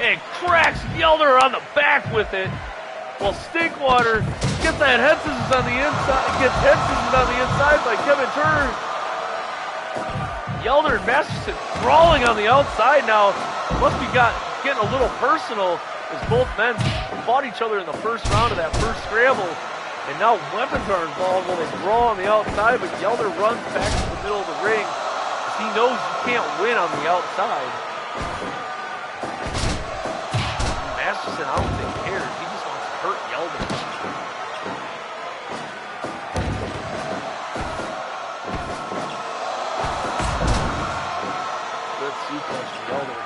and cracks Yelder on the back with it. Well, Stinkwater gets that head scissors on the inside, gets head scissors on the inside by Kevin Turner. Yelder and Masterson crawling on the outside now. Must be getting a little personal as both men fought each other in the first round of that first scramble. And now weapons are involved while they brawl on the outside, but Yelder runs back to the middle of the ring as he knows you can't win on the outside. Masterson, I don't think cares. He just wants to hurt Yelder. Good suplex from Yelder.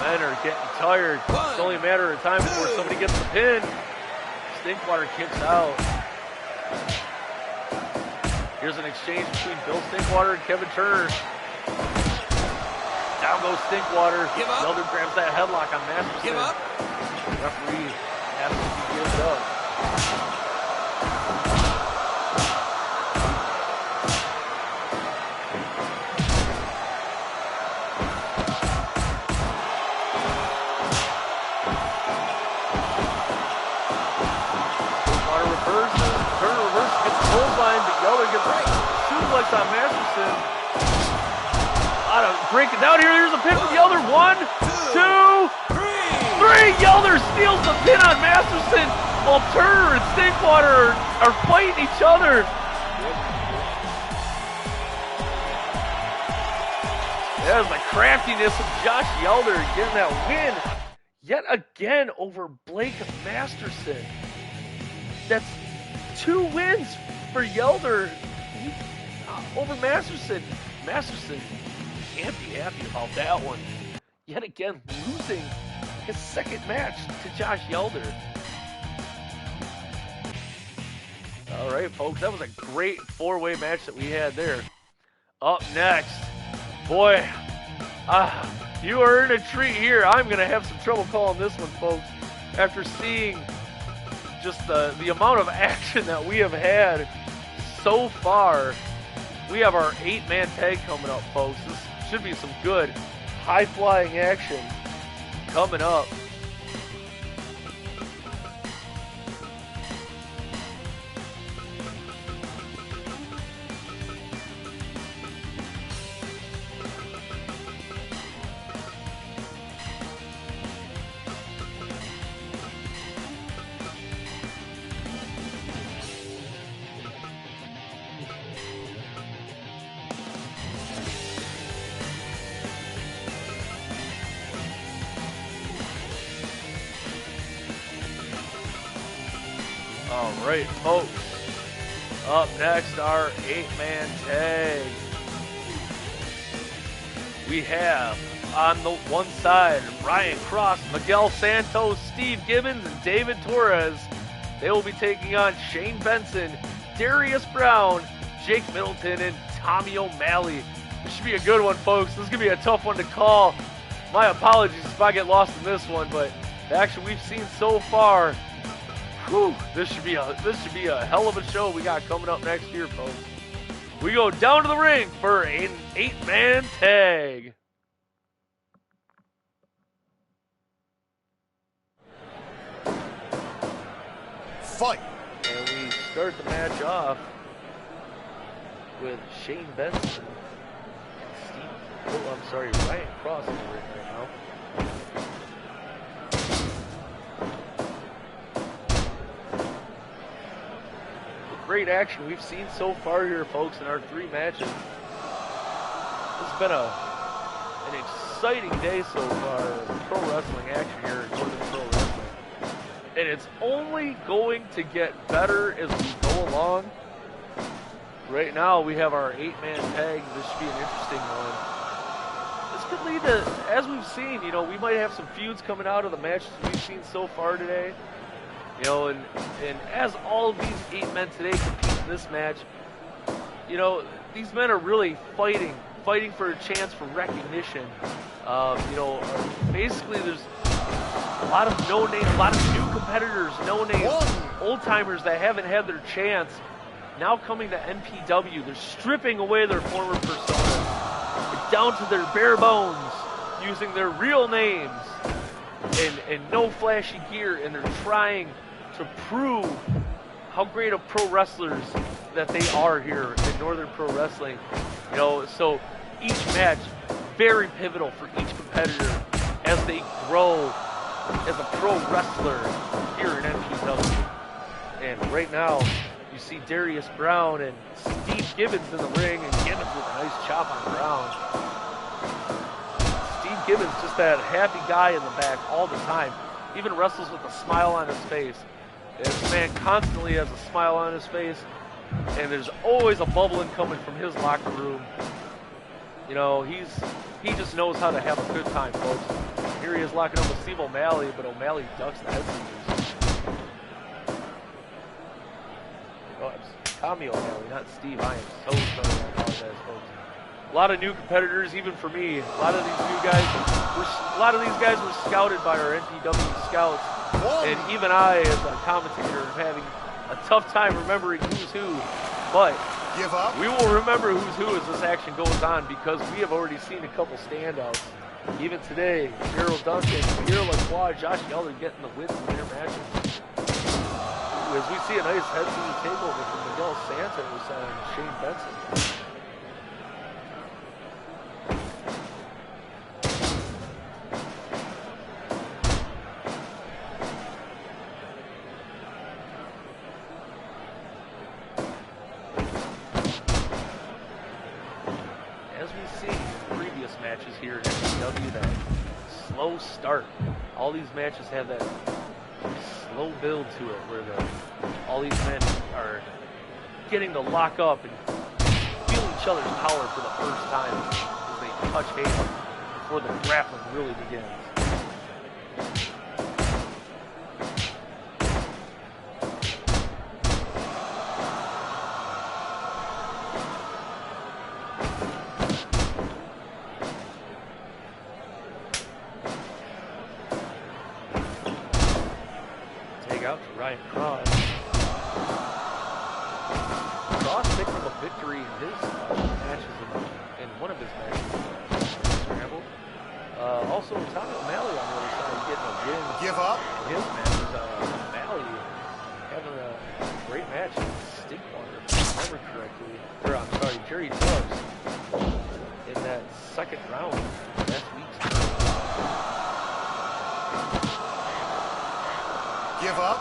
Men are getting tired. It's only a matter of time before somebody gets the pin. Stinkwater kicks out. Here's an exchange between Bill Stinkwater and Kevin Turner. Down goes Stinkwater. Give up. Yelder grabs that headlock on Masterson. Give up. Referee has to give it up. On Masterson. Break it down here. Here's a pin from Yelder. 1, 2, 3. Yelder steals the pin on Masterson while Turner and Stinkwater are fighting each other. That is the craftiness of Josh Yelder getting that win yet again over Blake Masterson. That's 2 wins for Yelder over Masterson. Masterson can't be happy about that one. Yet again, losing his second match to Josh Yelder. All right, folks, that was a great 4-way match that we had there. Up next, boy, you are in a treat here. I'm going to have some trouble calling this one, folks, after seeing just the amount of action that we have had so far. We have our 8-man tag coming up, folks. This should be some good, high-flying action coming up. All right, folks. Up next, our 8-man tag. We have on the one side Ryan Cross, Miguel Santos, Steve Gibbons, and David Torres. They will be taking on Shane Benson, Darius Brown, Jake Middleton, and Tommy O'Malley. This should be a good one, folks. This is going to be a tough one to call. My apologies if I get lost in this one, but the action we've seen so far, whew, this should be a hell of a show we got coming up next year, folks. We go down to the ring for an 8-man tag. Fight. And we start the match off with Shane Benson and Ryan Cross in the ring right now. Great action we've seen so far here, folks, in our 3 matches. It's been an exciting day so far of pro wrestling action here in Northern Pro Wrestling. And it's only going to get better as we go along. Right now, we have our 8-man tag. This should be an interesting one. This could lead to, as we've seen, we might have some feuds coming out of the matches we've seen so far today. And as all of these 8 men today compete in this match, these men are really fighting for a chance for recognition. Basically there's a lot of no-name, a lot of new competitors, no-name, old-timers that haven't had their chance. Now coming to NPW, they're stripping away their former personas. They're down to their bare bones, using their real names and no flashy gear, and they're trying to prove how great of pro wrestlers that they are here in Northern Pro Wrestling. So each match very pivotal for each competitor as they grow as a pro wrestler here in NPW. And right now, you see Darius Brown and Steve Gibbons in the ring, and Gibbons with a nice chop on the ground. Steve Gibbons, just that happy guy in the back all the time. Even wrestles with a smile on his face. This man constantly has a smile on his face, and there's always a bubbling coming from his locker room. He just knows how to have a good time, folks. Here he is locking up with Steve O'Malley, but O'Malley ducks the head scissors. Oh, it's Tommy O'Malley, not Steve. I am so sorry. I apologize, folks. A lot of new competitors, even for me. A lot of these guys were scouted by our NPW scouts, and even I, as a commentator, am having a tough time remembering who's who. But Give up. we will remember who's who as this action goes on, because we have already seen a couple standouts. Even today, Gerald Duncan, Pierre Lacroix, Josh Yeller getting the wins in their matches. Ooh, as we see a nice head-to-head takeover from Miguel Santos and Shane Benson. Matches here in NPW, that slow start. All these matches have that slow build to it, where all these men are getting to lock up and feel each other's power for the first time as they touch hands before the grappling really begins. Cross picked up a victory in his matches, in one of his matches, scramble. Also, Tommy O'Malley on the other side getting a win. Give up. In his matches, O'Malley having a great match in Stinkwater, if I remember correctly. Or, I'm sorry, Jerry Tubbs in that second round last week's tournament. Give up.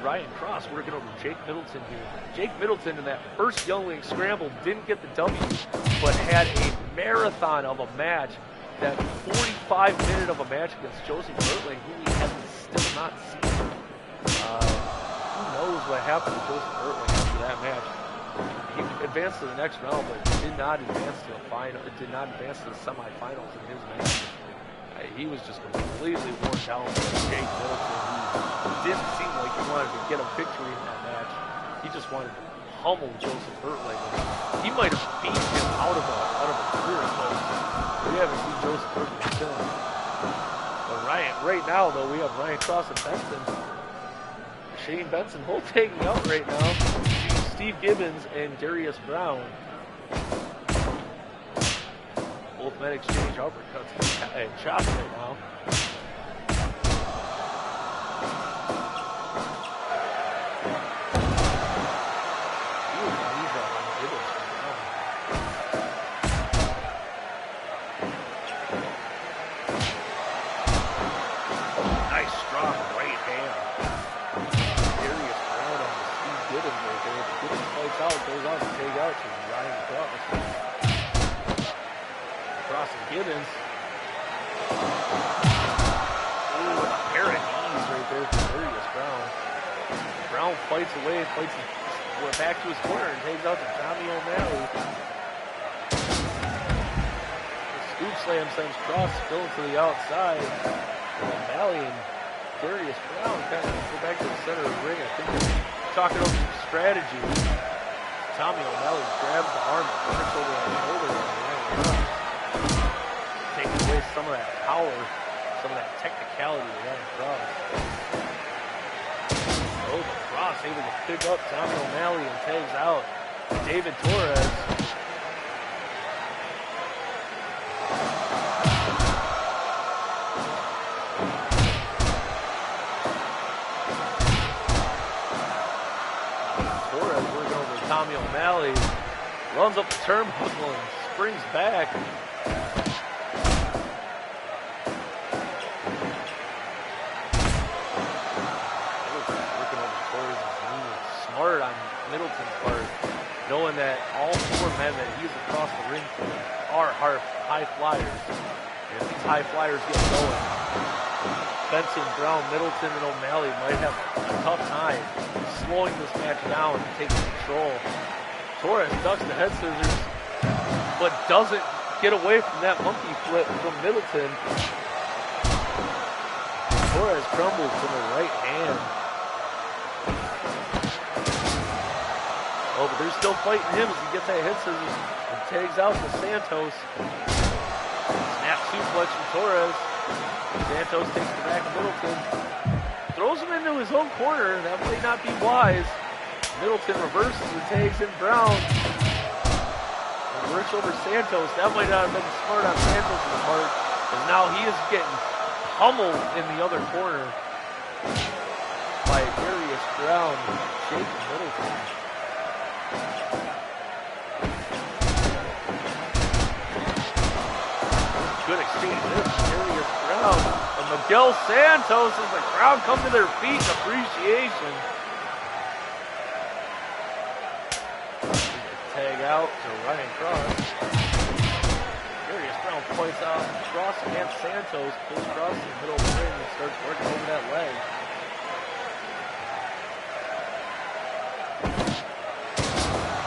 Ryan Cross working over Jake Middleton here. Jake Middleton in that first Youngling scramble didn't get the W, but had a marathon of a match, that 45-minute of a match against Joseph Ertling, who we have still not seen. Who knows what happened to Joseph Ertling after that match. He advanced to the next round, but did not advance to the semifinals in his match. He was just completely worn down by Jake Middleton, who didn't seem like he wanted to get a victory in that match. He just wanted to pummel Joseph Ertling. He might have beat him out of a career post. We haven't seen Joseph Ertling since. But right now, though, we have Ryan Cross and Benson. Shane Benson both taking out right now. Steve Gibbons and Darius Brown. Both men exchange uppercuts and chops right now. Nice strong right hand. Darius Brown on the Steve Gibbons right there. Gibbons fights out, goes out to take out to Ryan Cross. Cross and Gibbons. Ooh, a pair of knees right there from Darius Brown. Brown fights away, back to his corner and takes out to Tommy O'Malley. The scoop slam sends Cross spilling to the outside. O'Malley and Darius Brown kind of go back to the center of the ring. I think they're talking over some strategy. Tommy O'Malley grabs the arm and works over the shoulder. Taking away some of that power, some of that technicality of Ryan Cross. Oh, but Cross able to pick up Tommy O'Malley and tags out David Torres. Torres working over Tommy O'Malley. Runs up the turnbuckle and springs back. Smart on Middleton's part, knowing that all four men that he's across the ring for are high flyers. And if these high flyers get going, Benson, Brown, Middleton, and O'Malley might have a tough time slowing this match down and taking control. Torres ducks the head scissors, but doesn't get away from that monkey flip from Middleton. Torres crumbles from the right hand. Oh, but they're still fighting him as he gets that hit scissors and tags out to Santos. Snap suplex from Torres. Santos takes the back of Middleton. Throws him into his own corner. That might not be wise. Middleton reverses and tags in Brown. And works over Santos. That might not have been smart on Santos' part. Because now he is getting pummeled in the other corner by Darius Brown shaking Middleton. Good exchange this. Darius Brown and Miguel Santos as the crowd come to their feet in appreciation. Tag out to Ryan Cross. Darius Brown points out Cross against Santos, pulls Cross in the middle of the ring and starts working over that leg.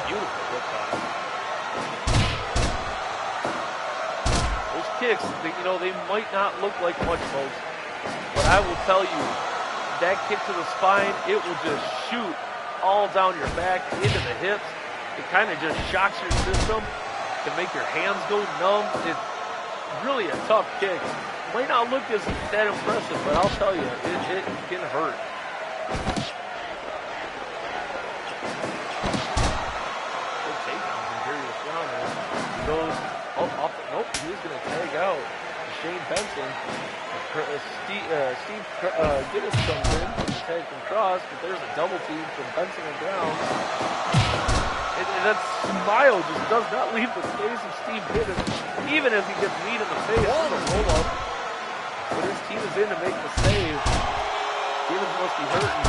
Beautiful hook on. Those kicks, they might not look like much, folks, but I will tell you, that kick to the spine, it will just shoot all down your back, into the hips. It kind of just shocks your system to make your hands go numb. It's really a tough kick. Might not look that impressive, but I'll tell you, it can hurt. Good takedowns in Darius Brown there. He goes off. Nope, he was going to tag out Shane Benson. Steve Giddens comes in from the tag from Cross, but there's a double team from Benson and Brown. And that smile just does not leave the face of Steve Giddens, even as he gets kneed in the face with a roll-up. But his team is in to make the save. Giddens must be hurting.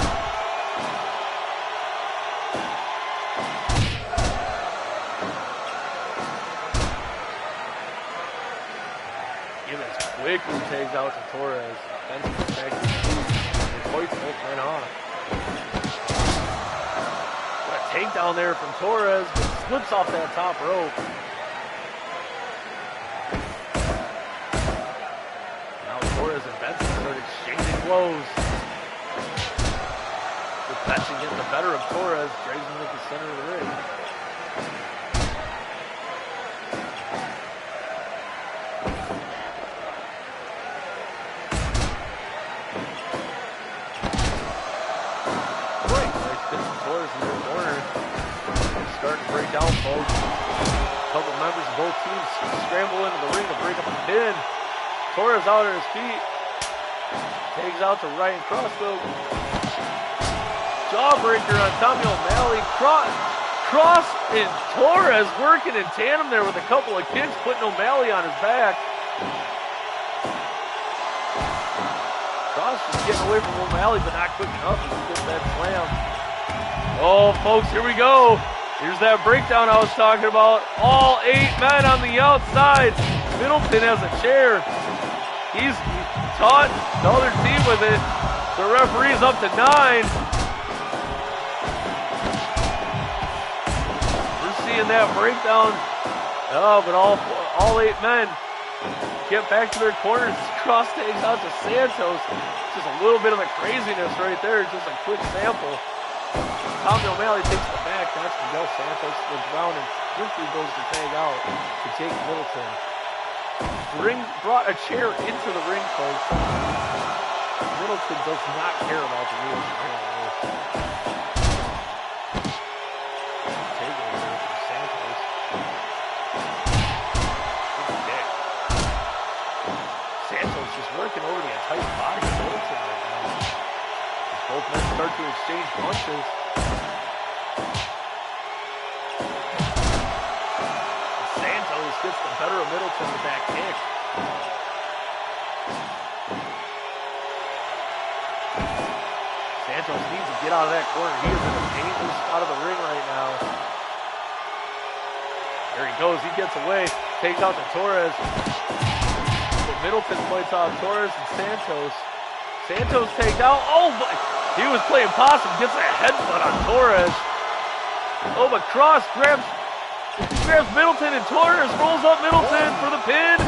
Giddens quickly tags out to Torres. Benson back to his feet. And fights both men off. Takedown there from Torres, but slips off that top rope. Now Torres and Benson start exchanging blows. With Benson getting the better of Torres, drags him into the center of the ring. Down, folks. A couple members of both teams scramble into the ring to break up the pin. Torres out on his feet. Tags out to Ryan Cross, though. Jawbreaker on Tommy O'Malley. Cross and Torres working in tandem there with a couple of kicks, putting O'Malley on his back. Cross just getting away from O'Malley, but not quick enough to get that slam. Oh, folks, here we go. Here's that breakdown I was talking about. All 8 men on the outside. Middleton has a chair. He's taught the other team with it. The referee's up to 9. We're seeing that breakdown. Oh, but all 8 men get back to their corners. Cross tags out to Santos. Just a little bit of the craziness right there. Just a quick sample. Tommy O'Malley takes the back. That's Miguel Santos. The Brown and quickly goes to tag out to Jake Middleton. Brought a chair into the ring, folks. Middleton does not care about the rules. Taking it from Santos. Good kick. Santos just working over the entire body of Middleton right now. As both men start to exchange punches. Gets the better of Middleton with that kick. Santos needs to get out of that corner. He is in a dangerous spot of the ring right now. There he goes. He gets away. Takes out to Torres. But Middleton fights out Torres and Santos. Santos takes out. Oh, he was playing possum. Gets a headbutt on Torres. Oh, but Cross grabs Middleton and Torres rolls up Middleton for the pin. 2.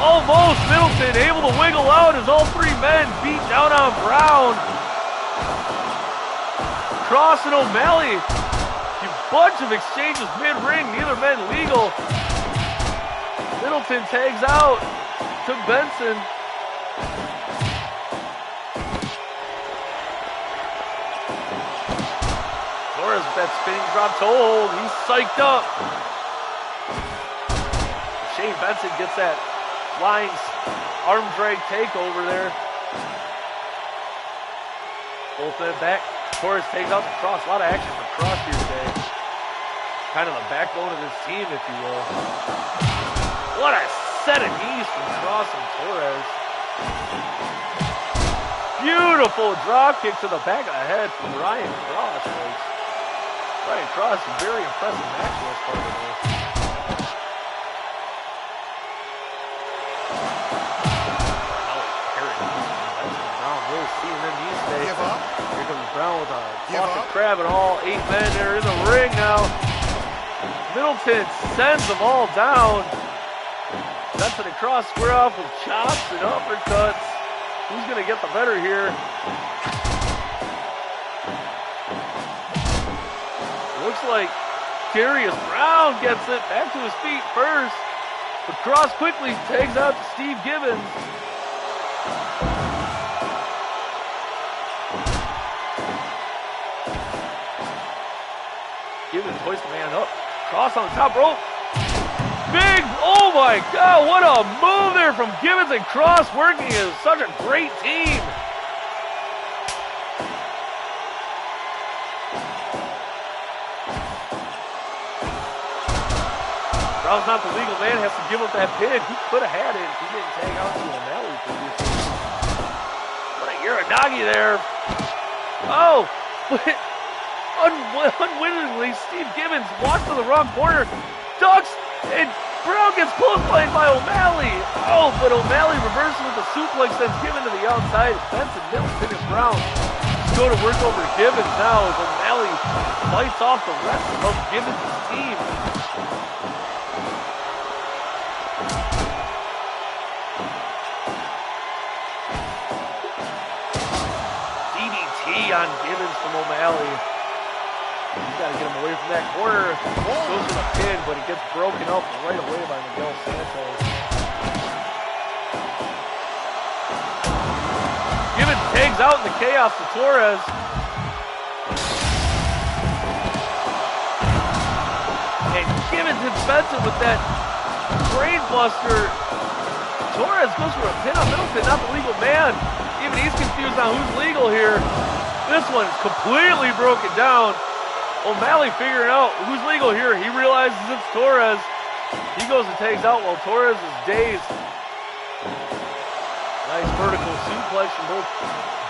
Almost Middleton able to wiggle out as all 3 men beat down on Brown. Cross and O'Malley. A bunch of exchanges mid-ring, neither men legal. Middleton tags out to Benson. Torres with that spinning drop toe hold. He's psyched up. Shane Benson gets that flying arm drag takeover there. Both men back. Torres takes out the Cross. A lot of action for Cross here today. Kind of the backbone of this team, if you will. What a set of knees from Cross and Torres. Beautiful drop kick to the back of the head from Ryan Cross, folks. Ryan Cross, a very impressive match last part of this. Really seeing them these days. Give up. Here comes Brown with a Boston Crab and all 8 men there in the ring now. Middleton sends them all down. Benson and Cross square off with chops and uppercuts. Who's going to get the better here? Looks like Darius Brown gets it back to his feet first. But Cross quickly tags out to Steve Gibbons. Gibbons hoists the man up. Cross on the top rope. Big, oh my God, what a move there from Gibbons and Cross working as such a great team. Brown's not the legal man, has to give up that pin. He could have had it if he didn't tag out to O'Malley previously. What a Uranagi there. Oh, but unwittingly, Steve Gibbons walks to the wrong corner, ducks, and Brown gets clotheslined by O'Malley. Oh, but O'Malley reverses with a suplex, sends Gibbons to the outside. Benson, Middleton, and Brown go to work over Gibbons now as O'Malley fights off the rest of Gibbons' team. DDT on Gibbons from O'Malley. He's got to get him away from that corner. Goes to the pin, but it gets broken up right away by Miguel Santos. Gibbons tags out in the chaos to Torres. And Gibbons hits Benson with that brain buster. Torres goes for a pin on Middleton, not the legal man. Even he's confused on who's legal here. This one's completely broken down. O'Malley figuring out who's legal here. He realizes it's Torres. He goes and takes out while Torres is dazed. Nice vertical suplex from both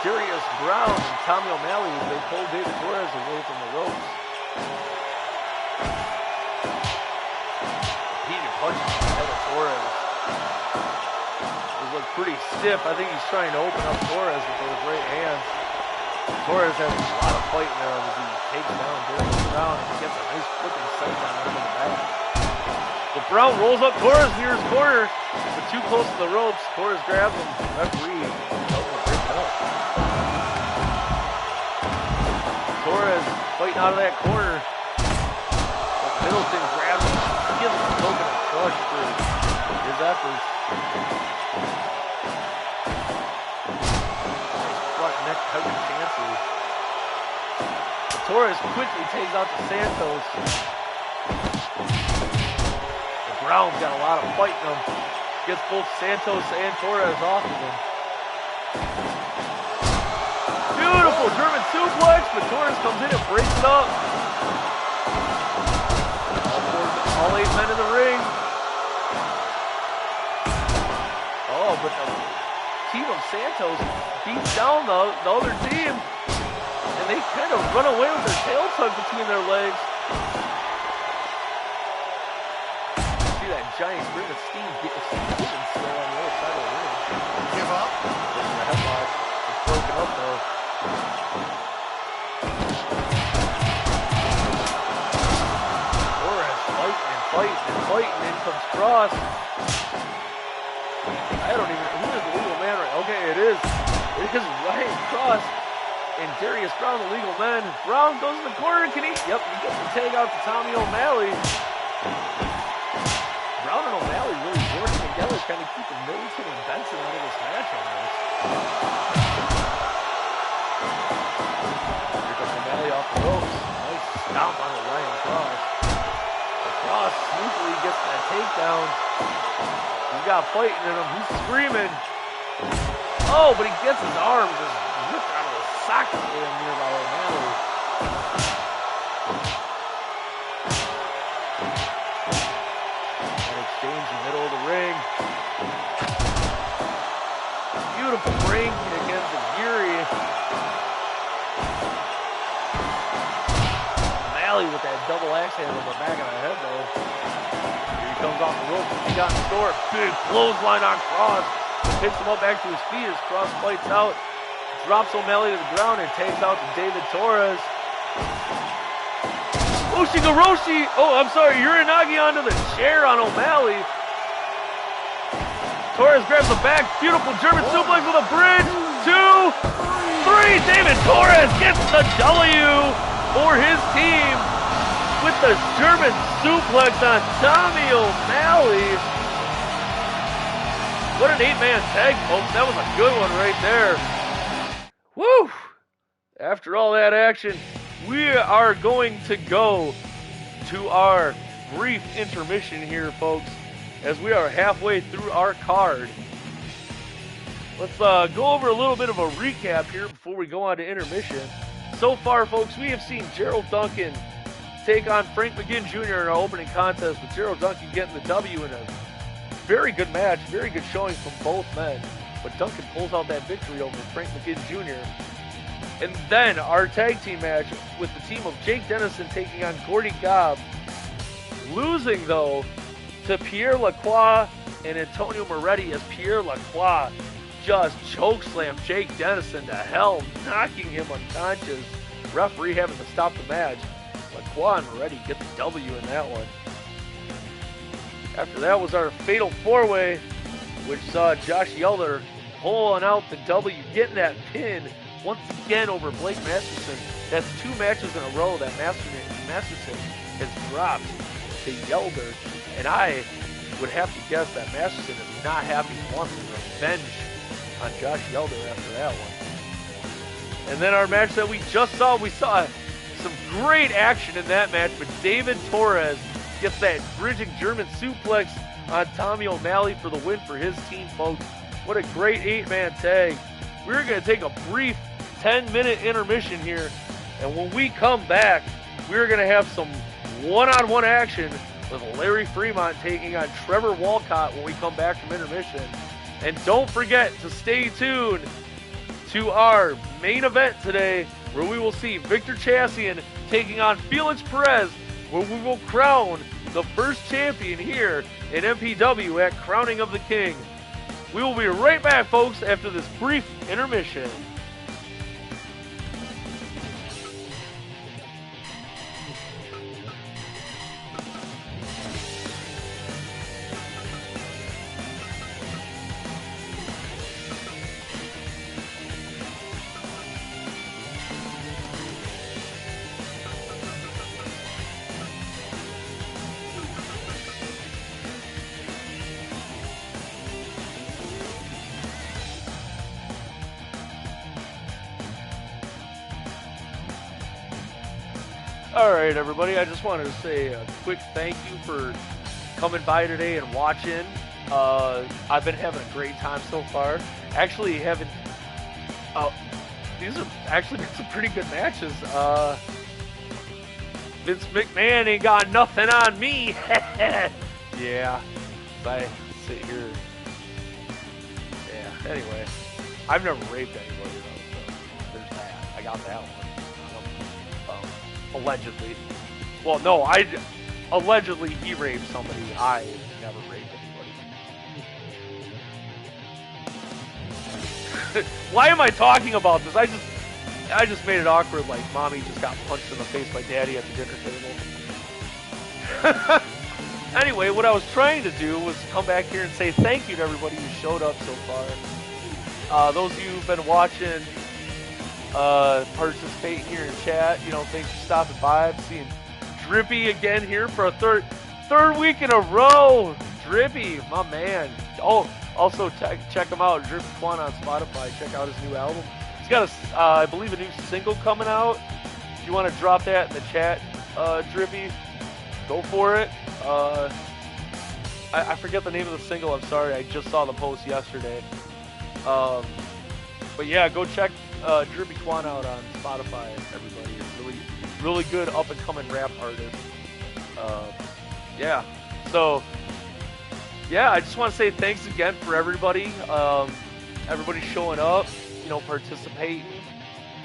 Darius Brown and Tommy O'Malley as they pull David Torres away from the ropes. Repeated punches to the head of Torres. It looks pretty stiff. I think he's trying to open up Torres with those right hands. Torres has a lot of fight there as he takes down Darius Brown and gets a nice flipping set down into the back. But Brown rolls up Torres near his corner, but too close to the ropes. Torres grabs him. Referee helping him break it up. Torres fighting out of that corner. But Middleton grabs him, gives him a coconut crush for his efforts. Neck hugging chances. But Torres quickly takes out to Santos. But Brown's got a lot of fight in him. Gets both Santos and Torres off of him. Beautiful German suplex, but Torres comes in and breaks it up. All 8 men in the ring. Oh, but the team of Santos beats down the other team, and they kind of run away with their tail tucked between their legs. See that giant grin of Steve Gibbons still on the other side of the ring. Give up. Pushing the headlock. It's broken up though. Torres fighting and fighting and fighting. In comes Cross. I don't even, who is the legal man right? Okay, it is Ryan Cross. and Darius Brown, the legal men. Brown goes in the corner. Can he? Yep, he gets the tag out to Tommy O'Malley. Brown and O'Malley really working together, kind of keeping Middleton and Benson out of this match almost. Here comes O'Malley off the ropes. Nice stomp on Ryan Cross. Cross sneakily gets that takedown. He's got fighting in him. He's screaming. Oh, but he gets his arms just ripped out of the socket damn near by O'Malley. An exchange in the middle of the ring. Beautiful ring against the Geary. O'Malley with that double axe handle on the back of the head though. Here he comes off the rope. He got in the door. Big clothesline on Cross. Picks him up back to his feet as Cross fights out. Drops O'Malley to the ground and takes out to David Torres. Ushigoroshi! Oh, I'm sorry, Uranagi onto the chair on O'Malley. Torres grabs the back. Beautiful German suplex with a bridge. 2, 3. David Torres gets the W for his team with the German suplex on Tommy O'Malley. What an 8-man tag, folks. That was a good one right there. Woo! After all that action, we are going to go to our brief intermission here, folks, as we are halfway through our card. Let's go over a little bit of a recap here before we go on to intermission. So far, folks, we have seen Gerald Duncan take on Frank McGinn Jr. in our opening contest, with Gerald Duncan getting the W in a very good match, very good showing from both men. But Duncan pulls out that victory over Frank McGinn Jr. And then our tag team match with the team of Jake Dennison taking on Gordy Gobb. Losing, though, to Pierre Lacroix and Antonio Moretti, as Pierre Lacroix just chokeslammed Jake Dennison to hell, knocking him unconscious. Referee having to stop the match. Lacroix and Moretti get the W in that one. After that was our fatal four-way, which saw Josh Yelder pulling out the W, getting that pin once again over Blake Masterson. That's 2 matches in a row that Masterson has dropped to Yelder, and I would have to guess that Masterson is not happy he wants revenge on Josh Yelder after that one. And then our match that we just saw, we saw some great action in that match, but David Torres gets that bridging German suplex on Tommy O'Malley for the win for his team, folks. What a great 8-man tag. We're going to take a brief 10-minute intermission here, and when we come back, we're going to have some one-on-one action with Larry Fremont taking on Trevor Walcott when we come back from intermission. And don't forget to stay tuned to our main event today, where we will see Victor Chassian taking on Felix Perez, where we will crown the first champion here in NPW at Crowning of the King. We will be right back, folks, after this brief intermission. Alright, everybody, I just wanted to say a quick thank you for coming by today and watching. I've been having a great time so far. Actually, these have actually been some pretty good matches. Vince McMahon ain't got nothing on me. Yeah, I sit here. Yeah, anyway, I've never raped anybody, though, so there's that. I got that one. Allegedly. Well, no, allegedly he raped somebody. I never raped anybody. Why am I talking about this? I just made it awkward, like mommy just got punched in the face by daddy at the dinner table. Anyway, what I was trying to do was come back here and say thank you to everybody who showed up so far. Those of you who've been watching participating here in chat. You know, thanks for stopping by. I'm seeing Drippy again here for a third week in a row. Drippy, my man. Oh, also check him out, Drippy Quan on Spotify. Check out his new album. He's got I believe a new single coming out. If you want to drop that in the chat, Drippy, go for it. I forget the name of the single. I'm sorry. I just saw the post yesterday. But yeah, go check Drippy Quan out on Spotify. Everybody, really good up and coming rap artist. Yeah. So yeah, I just want to say thanks again for everybody. Everybody showing up, you know, participating,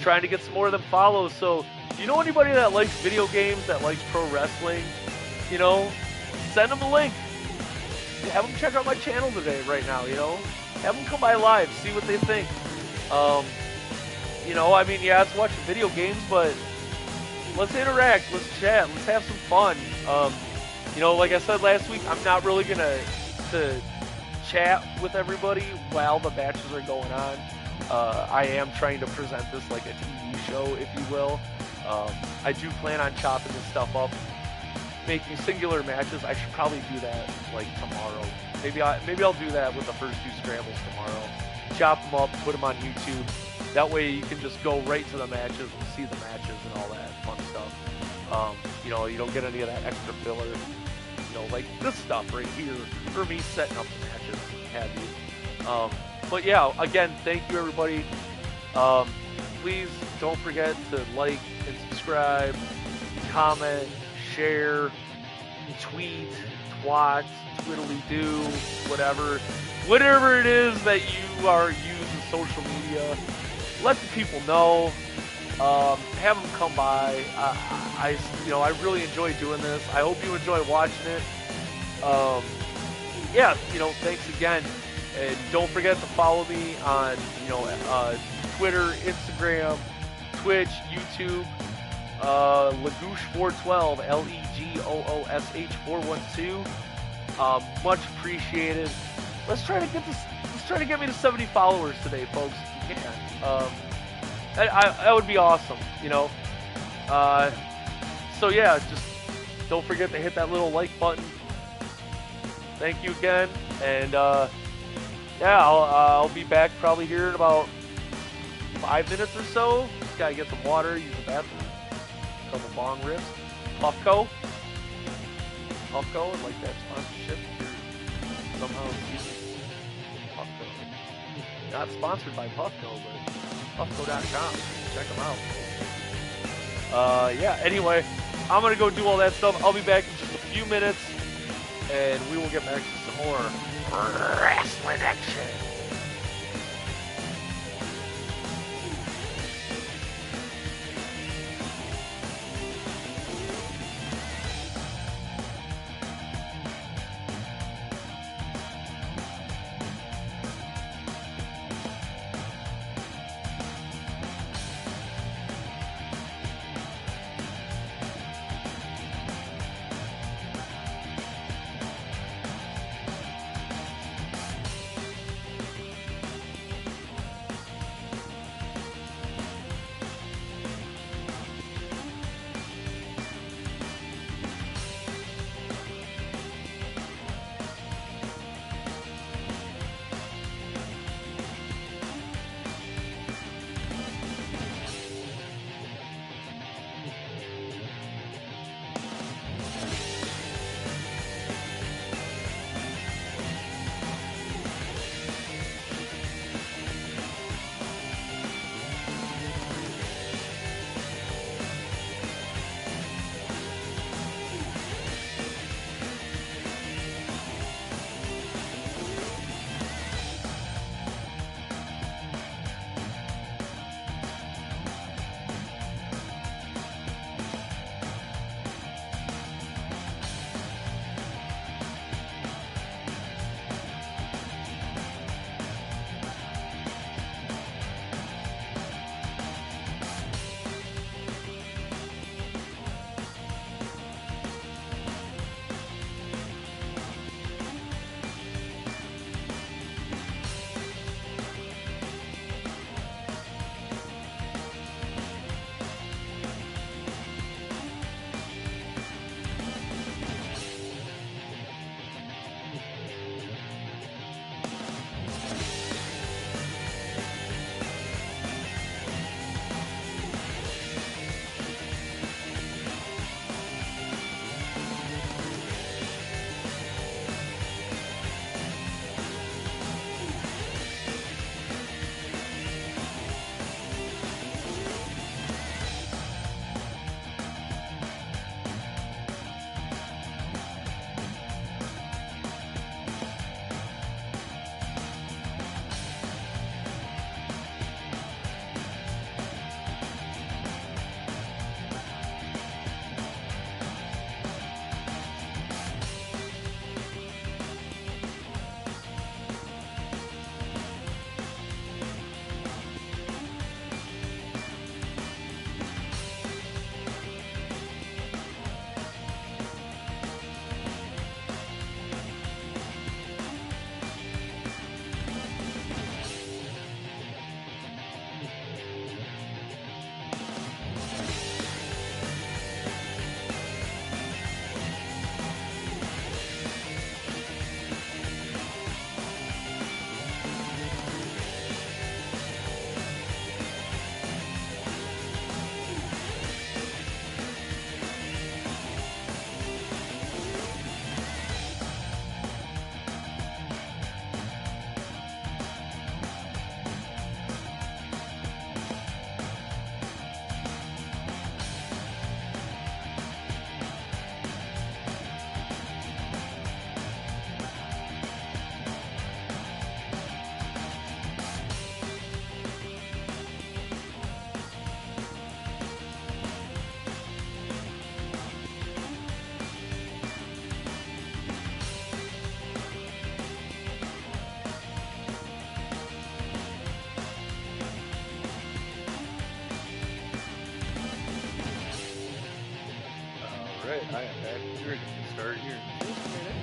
trying to get some more of them follows. So, you know anybody that likes video games, that likes pro wrestling, you know, send them a link. Have them check out my channel today, right now, you know. Have them come by live, see what they think. You know, I mean, yeah, it's watching video games, but let's interact, let's chat, let's have some fun. You know, like I said last week, I'm not really gonna chat with everybody while the matches are going on. I am trying to present this like a TV show, if you will. I do plan on chopping this stuff up, making singular matches. I should probably do that like tomorrow. Maybe I'll do that with the first 2 scrambles tomorrow. Chop them up, put them on YouTube. That way you can just go right to the matches and see the matches and all that fun stuff. You know, you don't get any of that extra filler. You know, like this stuff right here for me setting up the matches, have you. But yeah, again, thank you everybody. Please don't forget to like and subscribe, comment, share, tweet, twat, twiddly-do, whatever it is that you are using social media. Let the people know. Have them come by. I really enjoy doing this. I hope you enjoy watching it. Yeah, you know, thanks again. And don't forget to follow me on, you know, Twitter, Instagram, Twitch, YouTube, Legoosh412, Legoosh 412. Much appreciated. Let's try to get me to 70 followers today, folks, if you can. That would be awesome, you know. So yeah, just don't forget to hit that little like button. Thank you again, and yeah, I'll be back probably here in about 5 minutes or so. Just gotta get some water, use the bathroom, a couple bong rips. Puffco, I'd like that sponsorship. Somehow, Puffco. Not sponsored by Puffco, but Puffco.com. Check them out. Yeah, anyway, I'm going to go do all that stuff. I'll be back in just a few minutes, and we will get back to some more wrestling action. Alright, I am back. We're going to start here in just a minute.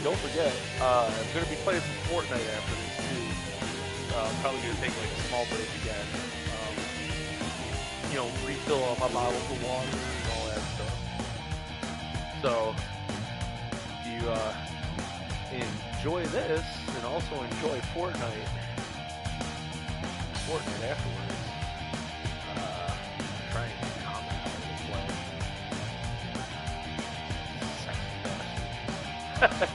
Don't forget, I'm going to be playing some Fortnite after this too. Probably going to take like a small break again. You know, refill all my bottles of water and all that stuff. So, you enjoy this and also enjoy Fortnite afterwards. Try and comment on this play. Sexy bastard.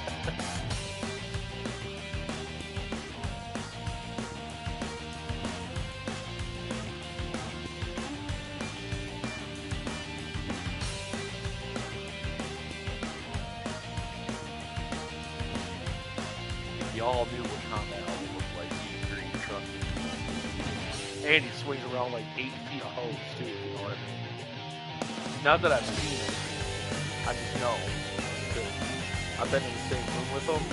Y'all knew what combat always looked like. You agree, trust me. And he swings around like 8 feet of hose too, you know what I mean? Not that I've seen it, I just know. Because I've been in the same room with them.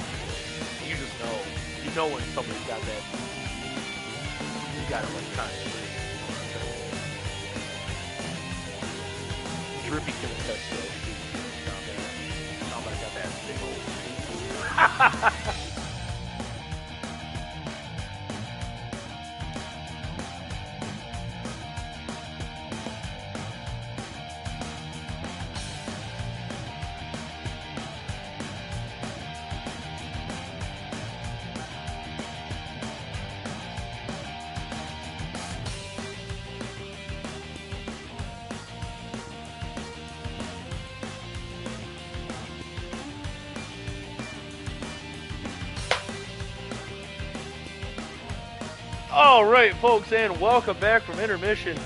You just know. You know when somebody's got that. You got it like times 3. Drippy can attest to it too. Somebody got that big old. All right, folks, and welcome back from intermission.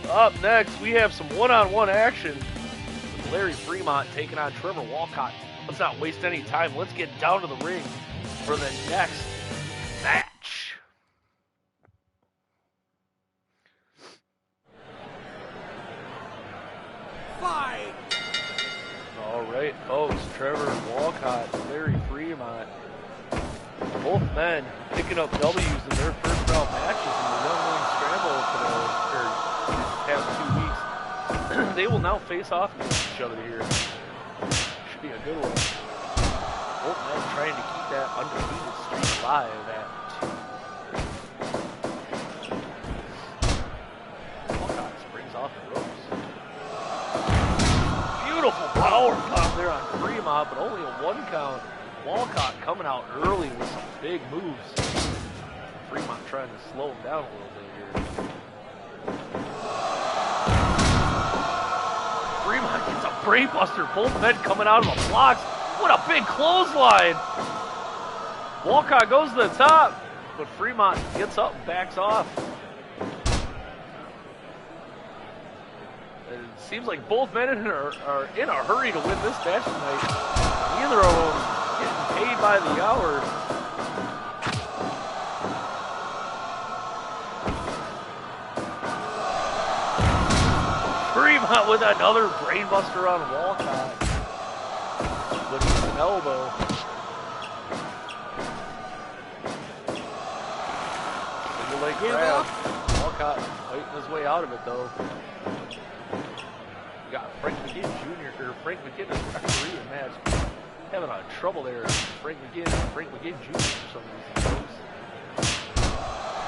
Up next, we have some one-on-one action with Larry Fremont taking on Trevor Walcott. Let's not waste any time. Let's get down to the ring for the next match. Fight! All right, folks, Trevor Walcott, Larry Fremont. Both men picking up W's in their first round matches in the Youngling scramble today, or these past 2 weeks. They will now face off against each other here. Should be a good one. Both men trying to keep that undefeated streak alive at 2. Walcott springs off the ropes. Beautiful power pop there on Fremont, but only a 1 count. Walcott coming out early with some big moves. Fremont trying to slow him down a little bit here. Fremont gets a brainbuster. Both men coming out of the blocks. What a big clothesline. Walcott goes to the top, but Fremont gets up and backs off. It seems like both men are in a hurry to win this match tonight. Neither of them getting paid by the hour. Fremont with another brainbuster on Walcott. But he's an elbow. Single leg grab. Walcott fighting his way out of it though. You got Frank McGinn Jr. or Frank McGinn is referee in match. Having a trouble there. Frank McGinn Jr. for some reason.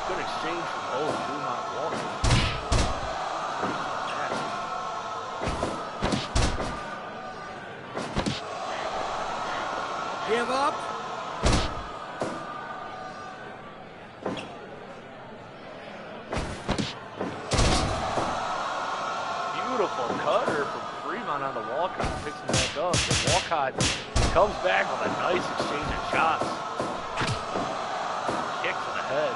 Good exchange from both Fremont and Walker. Give up. Beautiful cutter from Fremont on the Walcott. Picks him back up. The Walcott comes back with a nice exchange of shots. Kick to the head.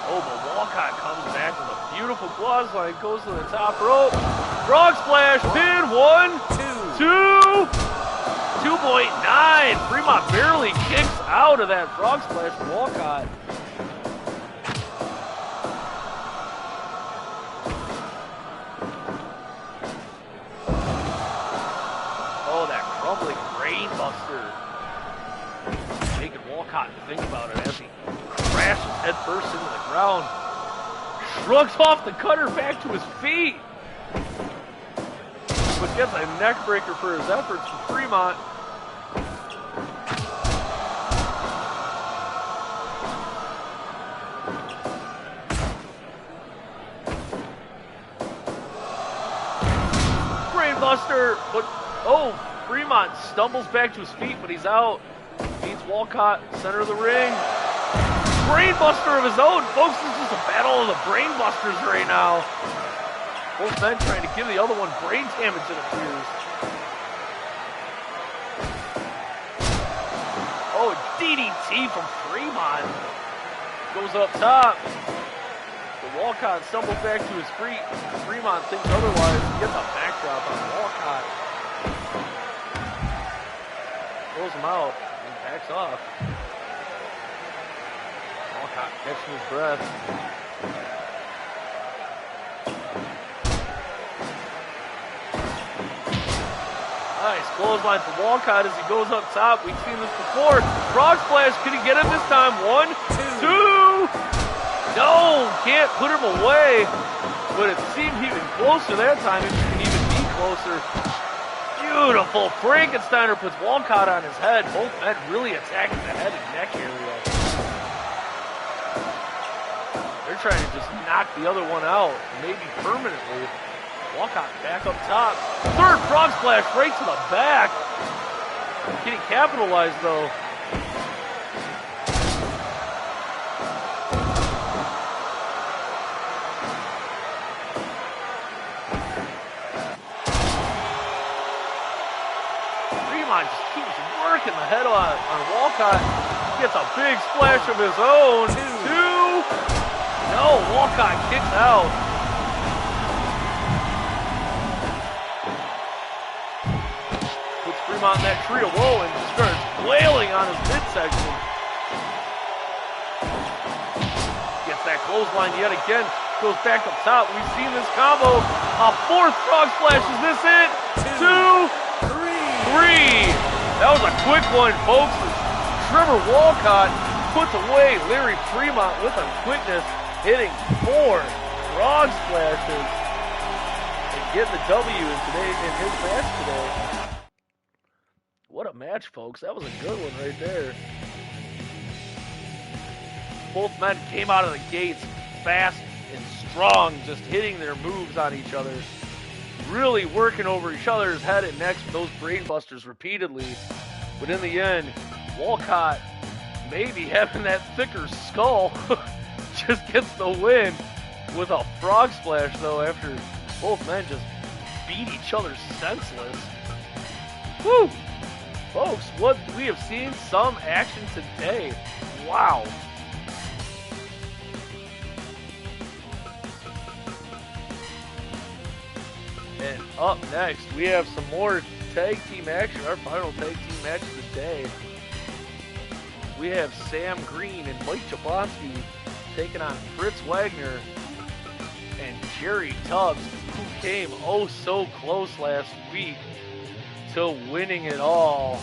Oh, but Walcott comes back with a beautiful clothesline, goes to the top rope. Frog splash, pin, 1, 2, 2.9. Fremont barely kicks out of that frog splash from Walcott. Oh, that crumbling brain buster. Making Walcott think about it as he crashes headfirst into the ground. Shrugs off the cutter back to his feet. But gets a neck breaker for his efforts from Fremont. Brainbuster, but oh, Fremont stumbles back to his feet, but he's out. Beats Walcott, center of the ring. Brainbuster of his own, folks. This is a battle of the brainbusters right now. Both men trying to give the other one brain damage, it appears. Oh, DDT from Fremont. Goes up top. The Walcott stumbles back to his feet. Fremont thinks otherwise. He gets a backdrop on Walcott. Throws him out and backs off. Walcott catching his breath. Nice clothesline from Walcott as he goes up top. We've seen this before. Frog splash. Can he get him this time? 1, 2. No, can't put him away. But it seemed even closer that time. If you can even be closer. Beautiful. Frankensteiner puts Walcott on his head. Both men really attacking the head and neck area. They're trying to just knock the other one out, maybe permanently. Walcott back up top. Third frog splash right to the back. Can he capitalize though? Fremont just keeps working the head on Walcott. Gets a big splash of his own. 2. No, Walcott kicks out. Puts Fremont in that tree of woe and just starts flailing on his midsection. Gets that clothesline yet again. Goes back up top. We've seen this combo. A fourth frog splash. Is this it? 2, 3. That was a quick one, folks. Trevor Walcott puts away Larry Fremont with a quickness, hitting 4 frog splashes and getting the W in his match today. What a match, folks. That was a good one right there. Both men came out of the gates fast and strong, just hitting their moves on each other. Really working over each other's head and necks with those brain busters repeatedly. But in the end, Walcott, maybe having that thicker skull, just gets the win with a frog splash, though, after both men just beat each other senseless. Woo! Folks, what we have seen some action today. Wow. And up next, we have some more tag team action. Our final tag team match of the day. We have Sam Green and Mike Jablonski taking on Fritz Wagner and Jerry Tubbs, who came oh so close last week to winning it all,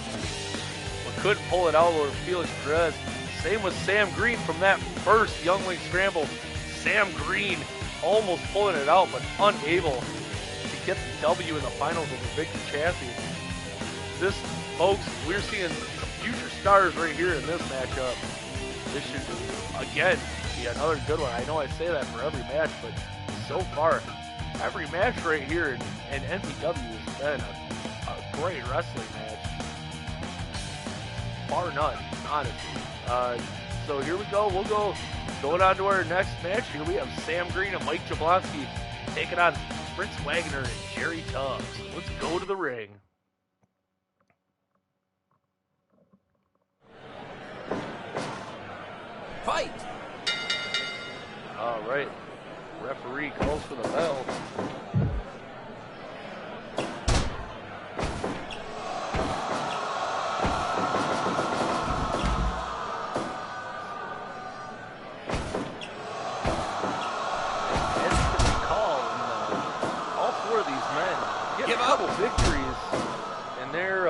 but couldn't pull it out over Felix Perez. Same with Sam Green from that first Youngling scramble. Sam Green almost pulling it out, but unable to get the W in the finals over Victor Chassis. This, folks, we're seeing some future stars right here in this matchup. This should, again, be another good one. I know I say that for every match, but so far, every match right here in NPW has been a great wrestling match. Bar none, honestly. So here we go. We'll go going on to our next match. Here we have Sam Green and Mike Jablonski taking on Fritz Wagner and Jerry Tubbs. Let's go to the ring. Fight! All right. Referee calls for the bell. couple victories in their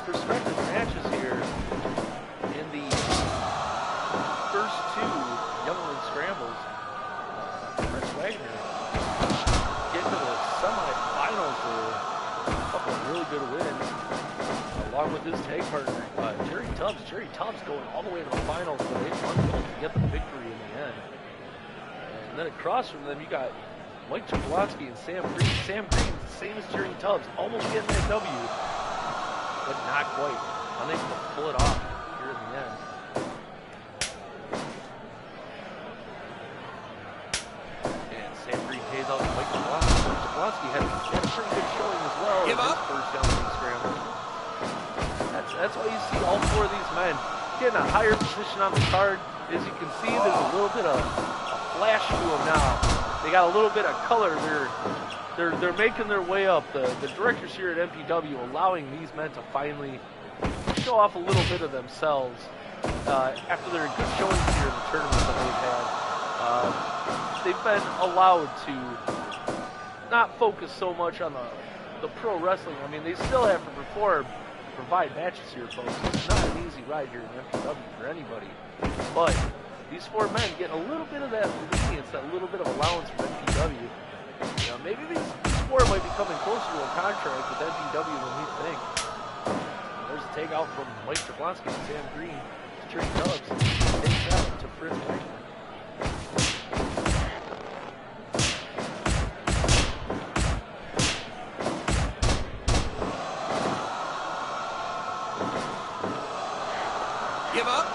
respective matches here in the first two Youngling scrambles. Prince Wagner getting to the semifinals with a couple of really good wins, along with his tag partner, Jerry Tubbs. Jerry Tubbs going all the way to the finals, but they unable to get the victory in the end. And then across from them, you got Mike Jablonski and Sam Green. Sam Green, same as Jerry Tubbs, almost getting that W, but not quite. Unable to pull it off here in the end. And Sam Green pays out to Mike Jablonski. Jablonski had a pretty good showing as well in his first Youngling scramble. That's why you see all four of these men getting a higher position on the card. As you can see, there's a little bit of a flash to them now. They got a little bit of color. They're making their way up. The directors here at NPW allowing these men to finally show off a little bit of themselves after their good showings here in the tournaments that they've had. They've been allowed to not focus so much on the pro wrestling. I mean, they still have to provide matches here, folks. It's not an easy ride here in NPW for anybody. But these four men getting a little bit of that lenience, that little bit of allowance from NPW. You know, maybe these four might be coming closer to a contract with NPW than we think. There's a takeout from Mike Jablonski and Sam Green to Jerry Tubbs. Takes out to Prince Wagner. Give up.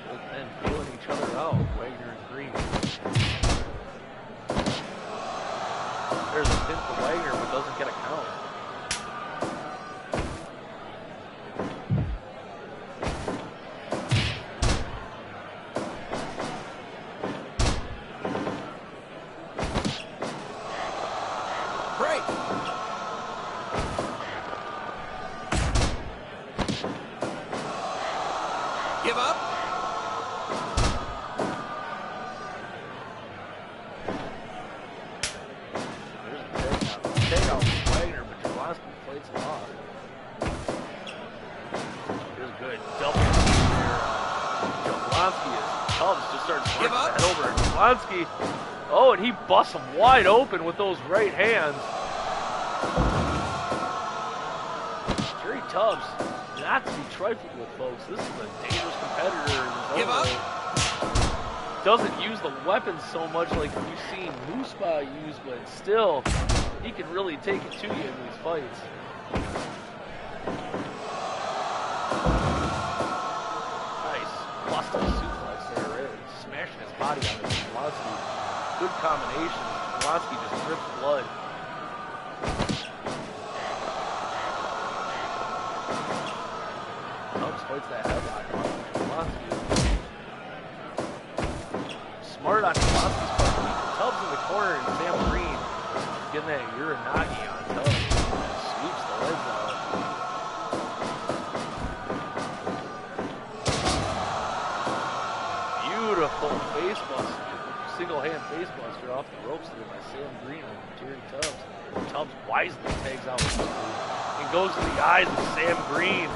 Both men feeling each other out, Wagner and Green. There's a pin for Wagner, but doesn't get a count. Break. Give up. Takeout from Wagner, but Jablonski plays it off. Here's good double team there. Jablonski as Tubbs just starts Give working up. that over. Jablonski, oh, and he busts him wide open with those right hands. Jerry Tubbs, not to be trifled with, folks. This is a dangerous competitor in his Give own up. way. Doesn't use the weapons so much like we've seen Moospa use, but still, he can really take it to you in these fights. Nice busted suplex there, right? Smashing his body on his Jablonski. Good combination. Jablonski just drips blood. Tubbs fights that headlock on Jablonski. Smart on Jablonski's part. Keeping Tubbs in the corner and Sam Green getting that Uranagi on Tubbs. Sweeps the legs out. Beautiful face buster. Single hand face buster off the ropes there by Sam Green on Jerry Tubbs. Tubbs wisely tags out and goes to the eyes of Sam Green.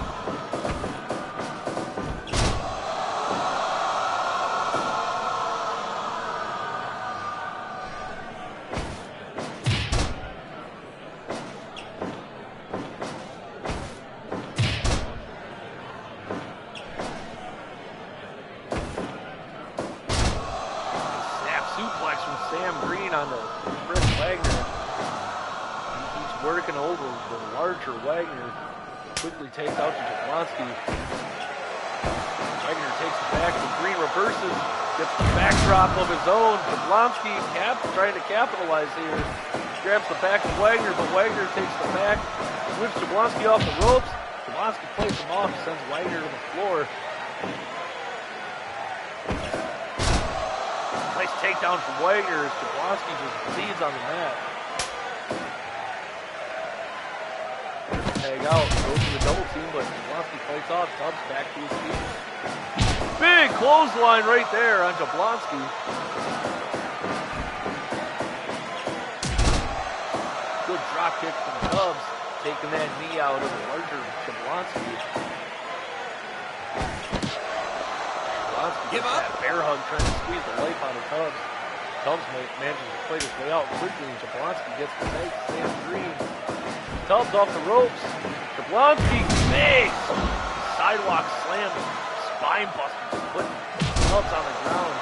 Suplex from Sam Green on the Prince Wagner. He keeps working over the larger Wagner. Quickly takes out to Jablonski. Wagner takes it back, but Green reverses. Gets the backdrop of his own. Jablonski trying to capitalize here. Grabs the back of Wagner, but Wagner takes the back. Whips Jablonski off the ropes. Jablonski plays him off, sends Wagner to the floor. takedown from Wagner as Jablonski just bleeds on the mat. Tag out, goes to the double team, but Jablonski fights off. Tubbs back to his feet. Big clothesline right there on Jablonski. Good drop kick from Tubbs, taking that knee out of the larger Jablonski. Jablonski gets that bear hug trying to squeeze the life out of Tubbs. Tubbs manages to fight his way out quickly, and Jablonski gets the tag to Sam Green. Tubbs off the ropes. Jablonski, big sidewalk slam, spine buster, just putting Tubbs on the ground.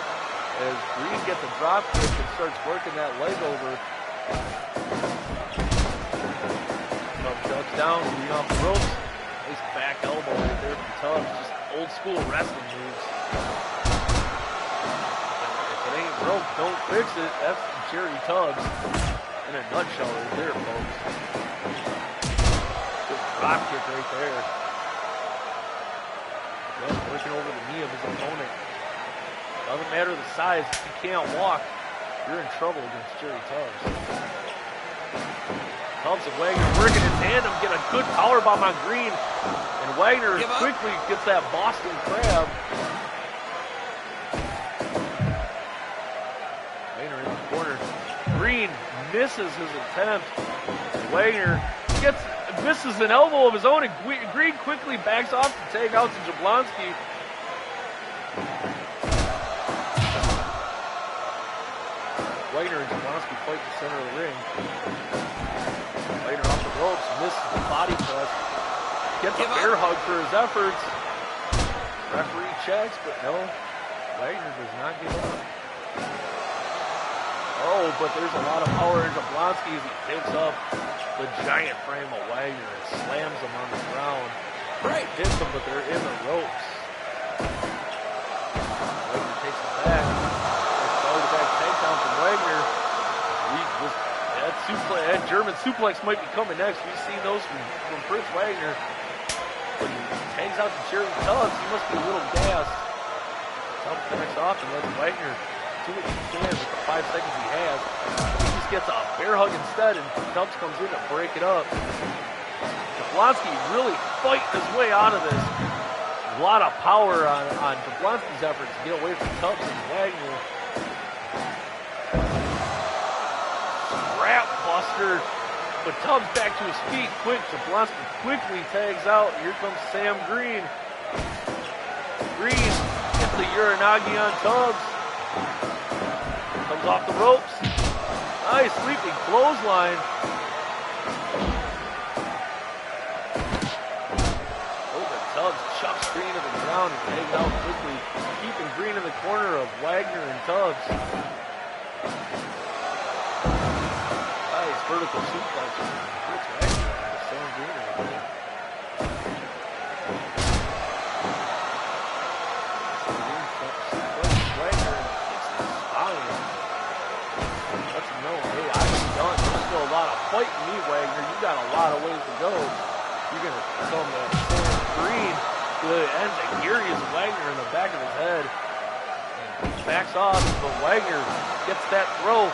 As Green gets a drop kick and starts working that leg over. Tubbs ducks down, Green off the ropes. Nice back elbow right there from Tubbs. Just old school wrestling moves. If it ain't broke, don't fix it. That's Jerry Tubbs in a nutshell right there, folks. Drop kick right there. Yep, working over the knee of his opponent. Doesn't matter the size, if you can't walk, you're in trouble against Jerry Tubbs. Tubbs and Wagner working in tandem, get a good powerbomb on Green. And Wagner quickly gets that Boston Crab. Wagner in the corner. Green misses his attempt. Wagner misses an elbow of his own, and Green quickly backs off to take out to Jablonski. Wagner and Jablonski fight in the center of the ring. Wagner off the ropes, misses the body press. Gets a bear hug for his efforts. Referee checks, but no, Wagner does not give up. Oh, but there's a lot of power in Jablonski as he picks up the giant frame of Wagner and slams him on the ground. Right, hits him, but they're in the ropes. Wagner takes it back. Nice back takedown from Wagner. That German suplex might be coming next. We've seen those from Fritz Wagner. When he hangs out to Jerry Tubbs, he must be a little gassed. Tubbs connects off and lets Wagner do what he can with the 5 seconds he has. He just gets a bear hug instead, and Tubbs comes in to break it up. Jablonski really fighting his way out of this. A lot of power on Jablonski's efforts to get away from Tubbs and Wagner. Scrap buster, but Tubbs back to his feet quick. Jablonski quickly tags out. Here comes Sam Green. Green gets the Uranagi on Tubbs. Comes off the ropes. Nice leaping clothesline. Over Tubbs chucks Green to the ground and tags out quickly, keeping Green in the corner of Wagner and Tubbs. Nice vertical suplex from Fritz Wagner to Sam Green right there. Fighting me, Wagner. You got a lot of ways to go. You're going to come to Sam Green to the end of Geary as Wagner in the back of his head. And backs off, but Wagner gets that throw.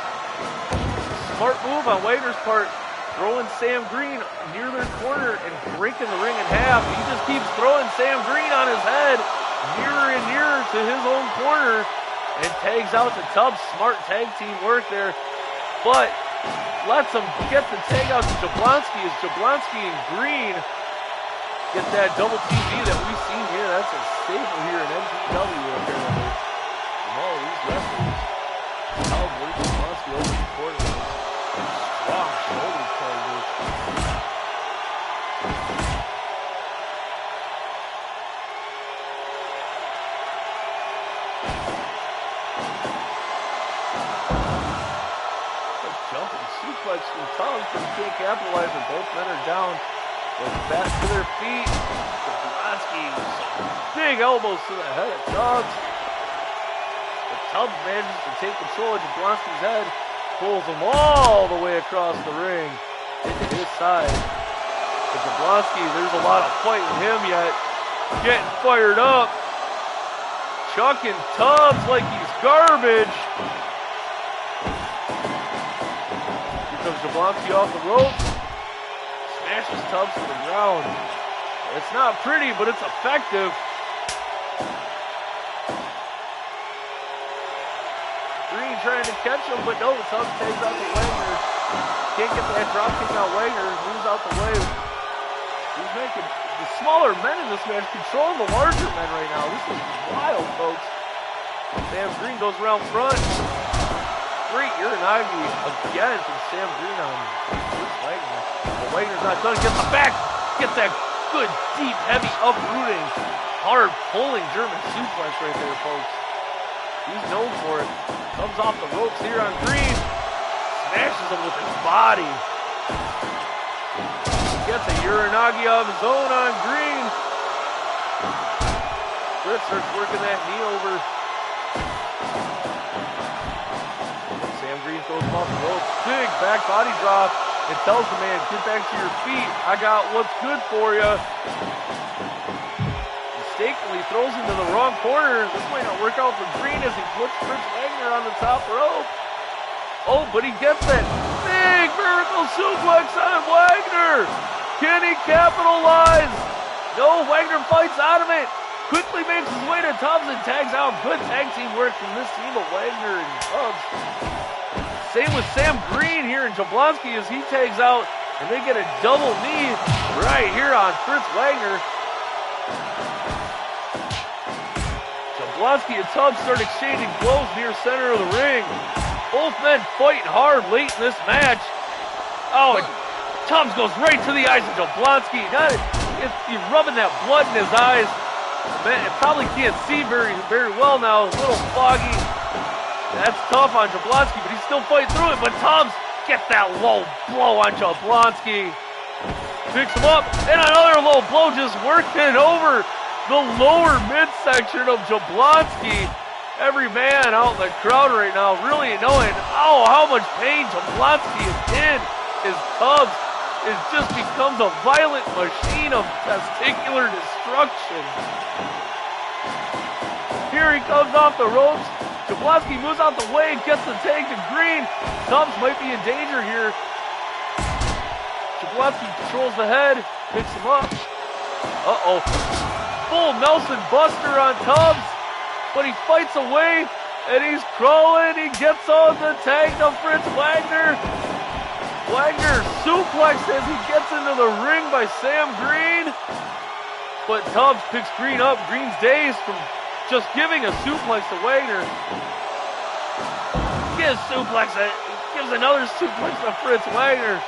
Smart move on Wagner's part, throwing Sam Green near their corner and breaking the ring in half. He just keeps throwing Sam Green on his head, nearer and nearer to his own corner, and tags out to Tubbs. Smart tag team work there, but lets him get the tag out to Jablonski as Jablonski and Green get that double TV that we've seen here. That's a staple here in NPW apparently. From all these wrestlers. How Jablonski over the corner with strong shoulder charges. Suplex from Tubbs, but he can't capitalize when both men are down. Goes back to their feet. Jablonski, big elbows to the head of Tubbs. But Tubbs manages to take control of Jablonski's head, pulls him all the way across the ring into his side. But Jablonski, there's a lot of fight in him yet. Getting fired up. Chucking Tubbs like he's garbage. Jablonski off the ropes. Smashes Tubbs to the ground. It's not pretty, but it's effective. Green trying to catch him, but no, Tubbs takes out the Wagner. Can't get that drop kick out Wagner. Moves out the way. He's making the smaller men in this match controlling the larger men right now. This is wild, folks. Sam Green goes around front. Great Uranagi again from Sam Green on Bruce Wagner. But Wagner's not done. Gets the back. Gets that good, deep, heavy uprooting, hard pulling German suplex right there, folks. He's known for it. Comes off the ropes here on Green. Smashes him with his body. Gets a Uranagi of his own on Green. Fritz starts working that knee over. Sam Green throws him off the ropes. Big back body drop. And tells the man, get back to your feet. I got what's good for you. Mistakenly throws him to the wrong corner. This might not work out for Green as he puts Fritz Wagner on the top rope. Oh, but he gets that big vertical suplex on Wagner. Can he capitalize? No, Wagner fights out of it. Quickly makes his way to Tubbs and tags out. Good tag team work from this team of Wagner and Tubbs. Same with Sam Green here in Jablonski as he tags out, and they get a double knee right here on Fritz Wagner. Jablonski and Tubbs start exchanging blows near center of the ring. Both men fighting hard late in this match. Oh, and Tubbs goes right to the eyes of Jablonski. He's rubbing that blood in his eyes. Man, probably can't see very well now. A little foggy. That's tough on Jablonski, but he's still fighting through it. But Tubbs gets that low blow on Jablonski. Picks him up, and another low blow just working over the lower midsection of Jablonski. Every man out in the crowd right now really knowing how much pain Jablonski is in. His Tubbs just becomes a violent machine of testicular destruction. Here he comes off the ropes. Jablonski moves out the way, gets the tag to Green. Tubbs might be in danger here. Jablonski controls the head, picks him up. Uh-oh. Full Nelson Buster on Tubbs, but he fights away, and he's crawling. He gets on the tag to Fritz Wagner. Wagner suplex as he gets into the ring by Sam Green. But Tubbs picks Green up. Green's dazed from just giving a suplex to Wagner. Gives another suplex to Fritz Wagner.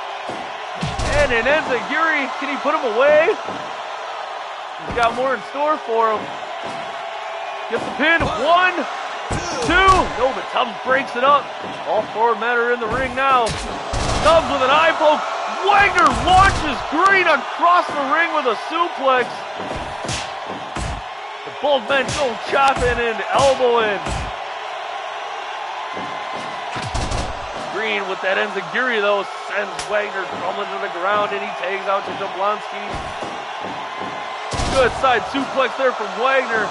And an enziguri. Can he put him away? He's got more in store for him. Gets the pin. 1, 2. No, but Tubbs breaks it up. All four men are in the ring now. Tubbs with an eye poke. Wagner launches Green across the ring with a suplex. Both men go chopping and elbowing. Green with that enziguri though sends Wagner crumbling to the ground, and he tags out to Jablonski. Good side suplex there from Wagner.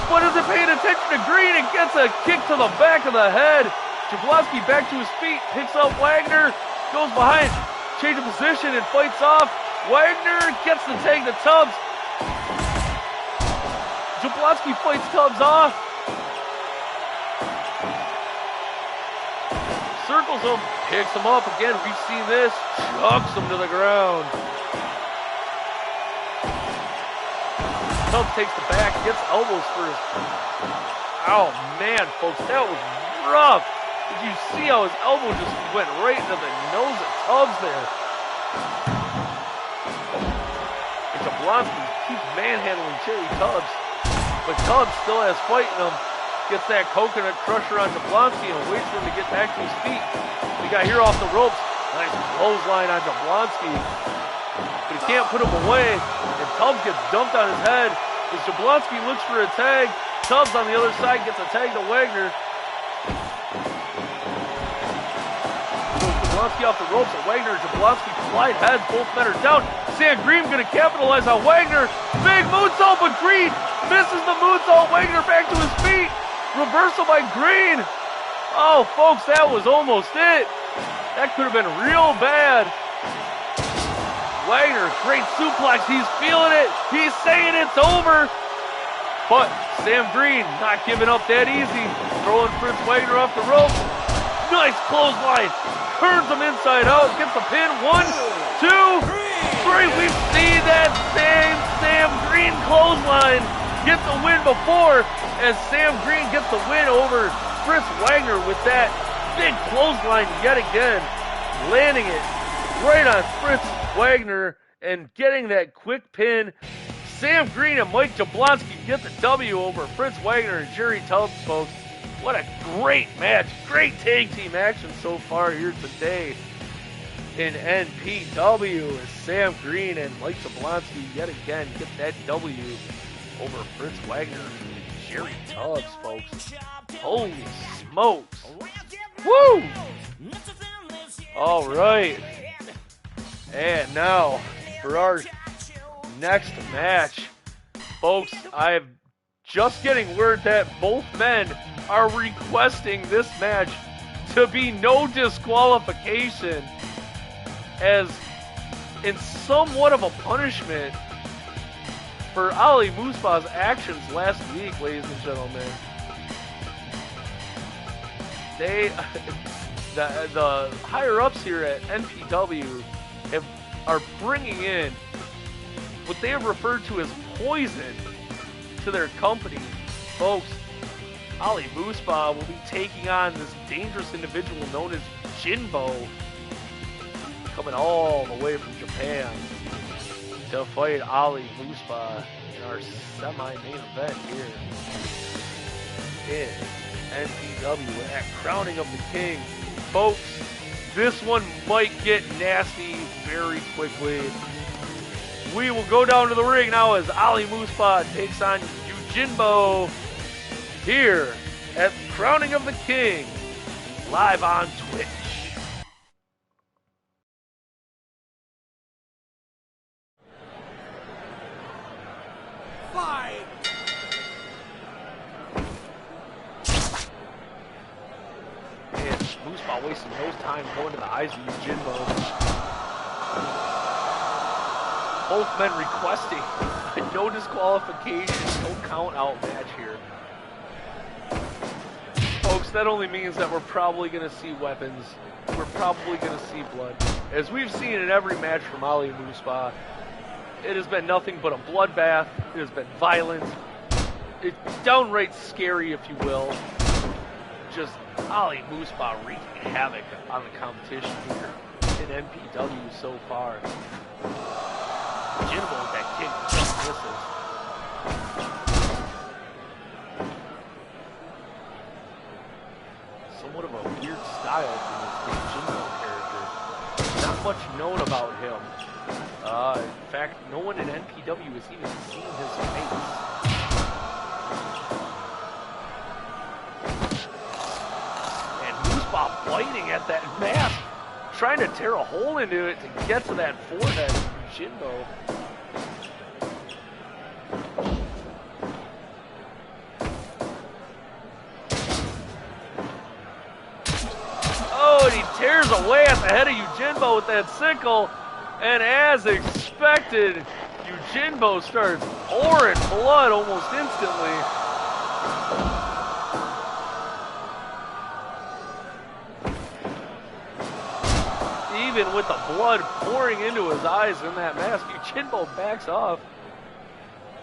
But isn't paying attention to Green and gets a kick to the back of the head. Jablonski back to his feet, picks up Wagner, goes behind, changes position and fights off. Wagner gets the tag to Tubbs. Jablonski fights Tubbs off. Circles him, picks him up again. We've seen this. Chucks him to the ground. Tubbs takes the back, gets elbows first. Oh man, folks, that was rough. Did you see how his elbow just went right into the nose of Tubbs there? And Jablonski keeps manhandling Cherry Tubbs. But Tubbs still has fight in him. Gets that coconut crusher on Jablonski and waits for him to get back to his feet. We got here off the ropes. Nice clothesline on Jablonski. But he can't put him away. And Tubbs gets dumped on his head. As Jablonski looks for a tag, Tubbs on the other side gets a tag to Wagner. Jablonski off the ropes, and Wagner and Jablonski collide heads. Both men are down. Sam Green going to capitalize on Wagner. Big moonsault, but Green misses the moonsault. Wagner back to his feet. Reversal by Green. Oh, folks, that was almost it. That could have been real bad. Wagner, great suplex. He's feeling it. He's saying it's over. But Sam Green not giving up that easy. Throwing Fritz Wagner off the rope. Nice clothesline. Turns him inside out. Gets the pin. 1, 2, 3. We've seen that same Sam Green clothesline get the win before, as Sam Green gets the win over Fritz Wagner with that big clothesline yet again. Landing it right on Fritz Wagner and getting that quick pin. Sam Green and Mike Jablonski get the W over Fritz Wagner and Jerry Tubbs, folks. What a great match. Great tag team action so far here today in NPW as Sam Green and Mike Jablonski yet again get that W over Fritz Wagner and Jerry Tubbs, folks. Holy smokes. Woo! All right. And now for our next match, folks, I'm just getting word that both men are requesting this match to be no disqualification, as in somewhat of a punishment for Ali Muspa's actions last week, ladies and gentlemen. They, the higher ups here at NPW are bringing in what they have referred to as poison to their company. Folks, Ali Muspa will be taking on this dangerous individual known as Jinbo, coming all the way from Japan to fight Ali Muspa in our semi-main event here in NPW at Crowning of the King. Folks, this one might get nasty very quickly. We will go down to the ring now as Ali Muspa takes on Yujinbo here at Crowning of the King, live on Twitch. Fight! And Muspa wasting no time going to the eyes of Yujinbo. Both men requesting a no disqualification, no count out match here. Folks, that only means that we're probably going to see weapons. We're probably going to see blood. As we've seen in every match from Ali Muspa, it has been nothing but a bloodbath. It has been violent. It's downright scary, if you will. Just Ali Muspa wreaking havoc on the competition here in NPW so far. Jinbo with that kick just misses. Somewhat of a weird style from this Jinbo character. Not much known about him. In fact, no one in NPW has even seen his face. And Muspa biting at that mask, trying to tear a hole into it to get to that forehead of Jinbo. Oh, and he tears away at the head of Yujinbo with that sickle. And as expected, Yujinbo starts pouring blood almost instantly. Even with the blood pouring into his eyes in that mask, Yujinbo backs off.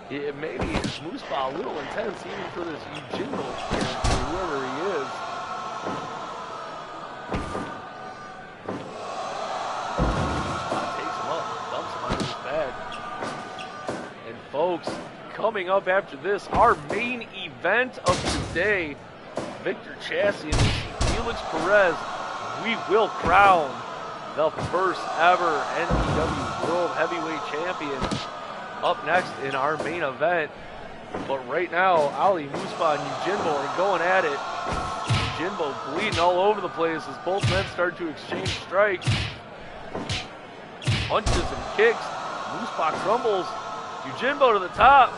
Maybe it's Muspa a little intense even for this Yujinbo character, whoever he is. Folks, coming up after this, our main event of today, Victor Chassis and Felix Perez, we will crown the first ever NPW World Heavyweight Champion up next in our main event. But right now, Ali Muspa and Yujinbo are going at it. Yujinbo bleeding all over the place as both men start to exchange strikes. Punches and kicks. Muspa crumbles. Yujinbo to the top.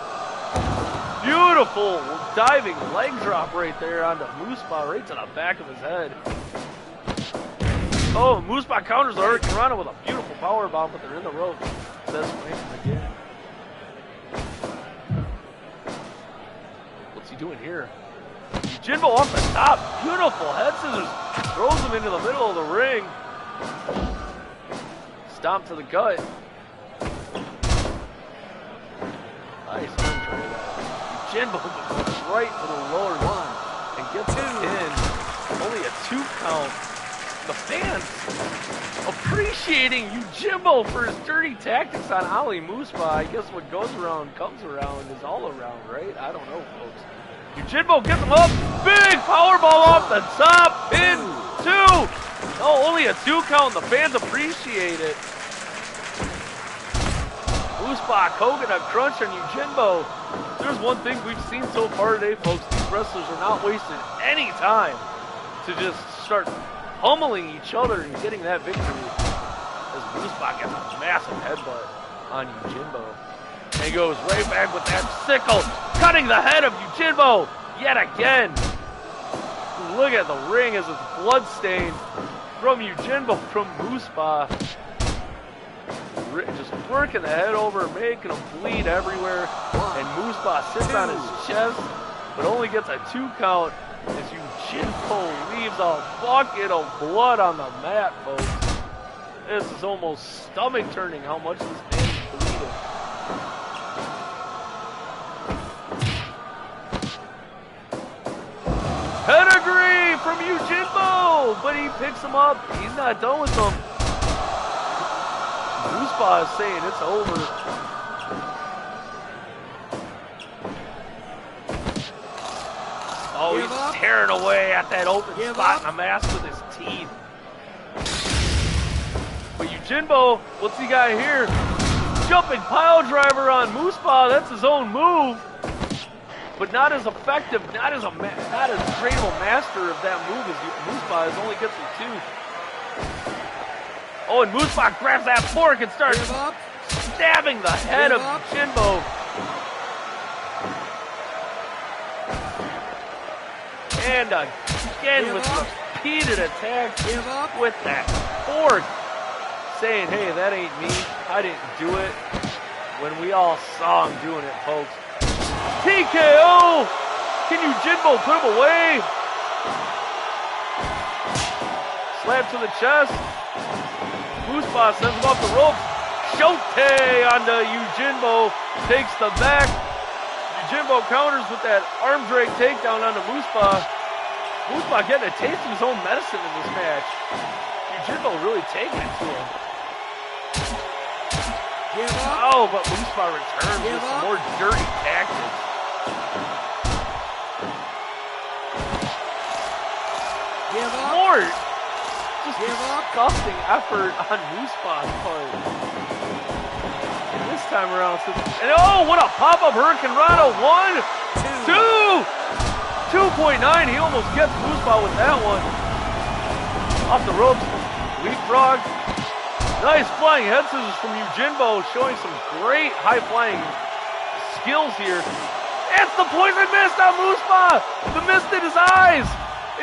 Beautiful diving leg drop right there onto Muspa, right to the back of his head. Oh, Moosebot counters the Hurricane Rana with a beautiful power bomb, but they're in the rope. Says Franklin again. What's he doing here? Jinbo off the top. Beautiful head scissors. Throws him into the middle of the ring. Stomp to the gut. Nice arm trade. Jinbo goes right for the lower one and gets it in. Only a 2 count. The fans appreciating Yujimbo for his dirty tactics on Ali Moospa. I guess what goes around comes around is all around, right? I don't know, folks. Yujimbo gets him up. Big powerball off the top. Pin 2. Oh, only a 2 count. The fans appreciate it. Moospa coconut crunch on Yujimbo. There's one thing we've seen so far today, folks. These wrestlers are not wasting any time to just start pummeling each other and getting that victory. As Moospa gets a massive headbutt on Yujimbo. And he goes right back with that sickle, cutting the head of Yujimbo yet again. Look at the ring as it's bloodstained from Yujimbo from Moospa. Just working the head over, making him bleed everywhere. And Moospa sits on his chest, but only gets a 2 count. As Yujimbo leaves a bucket of blood on the mat, folks. This is almost stomach turning how much this man is bleeding. Pedigree from Yujimbo, but he picks him up. He's not done with him. Moospa is saying it's over. Oh, he's tearing away at that open spot in the mask with his teeth. But Yujimbo, what's he got here? Jumping pile driver on Moospa. That's his own move, but not as effective, not as great of a master of that move as Moospa is. Only gets a 2. Oh, and Moospa grabs that fork and starts stabbing the head of Yujimbo. And again with repeated attacks with that fork. Saying, hey, that ain't me. I didn't do it. When we all saw him doing it, folks. TKO! Can Yujimbo put him away? Slap to the chest. Moospa sends him off the ropes. Shote onto Yujimbo. Takes the back. Yujimbo counters with that arm drag takedown onto Moospa. Moospa getting a taste of his own medicine in this match. Yujimbo really taking it to him. Oh, but Moospa returns with some more dirty tactics. More just disgusting effort on Moospa's part. And this time around, and oh, what a pop-up Hurricane Rana. 1, 2, 2.9. He almost gets Moospa with that one. Off the ropes, leapfrog. Nice flying head scissors from Yujimbo, showing some great high-flying skills here. It's the poison mist on Moospa! The mist in his eyes!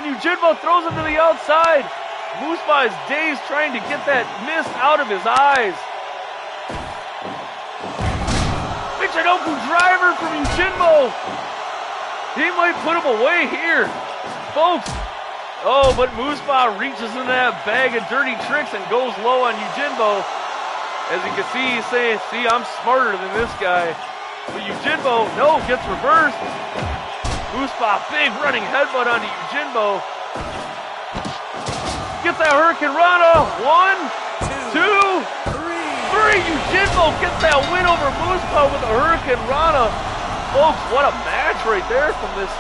And Yujimbo throws him to the outside. Moospa is dazed trying to get that mist out of his eyes. Michinoku driver from Yujimbo. He might put him away here. Folks, oh, but Moospa reaches into that bag of dirty tricks and goes low on Yujimbo. As you can see, he's saying, see, I'm smarter than this guy. But Yujimbo, no, gets reversed. Moospa, big running headbutt onto Yujimbo. Gets that Hurricane Rana. 1, 2, 3. Yujimbo gets that win over Moospa with a Hurricane Rana. Folks, what a match right there from this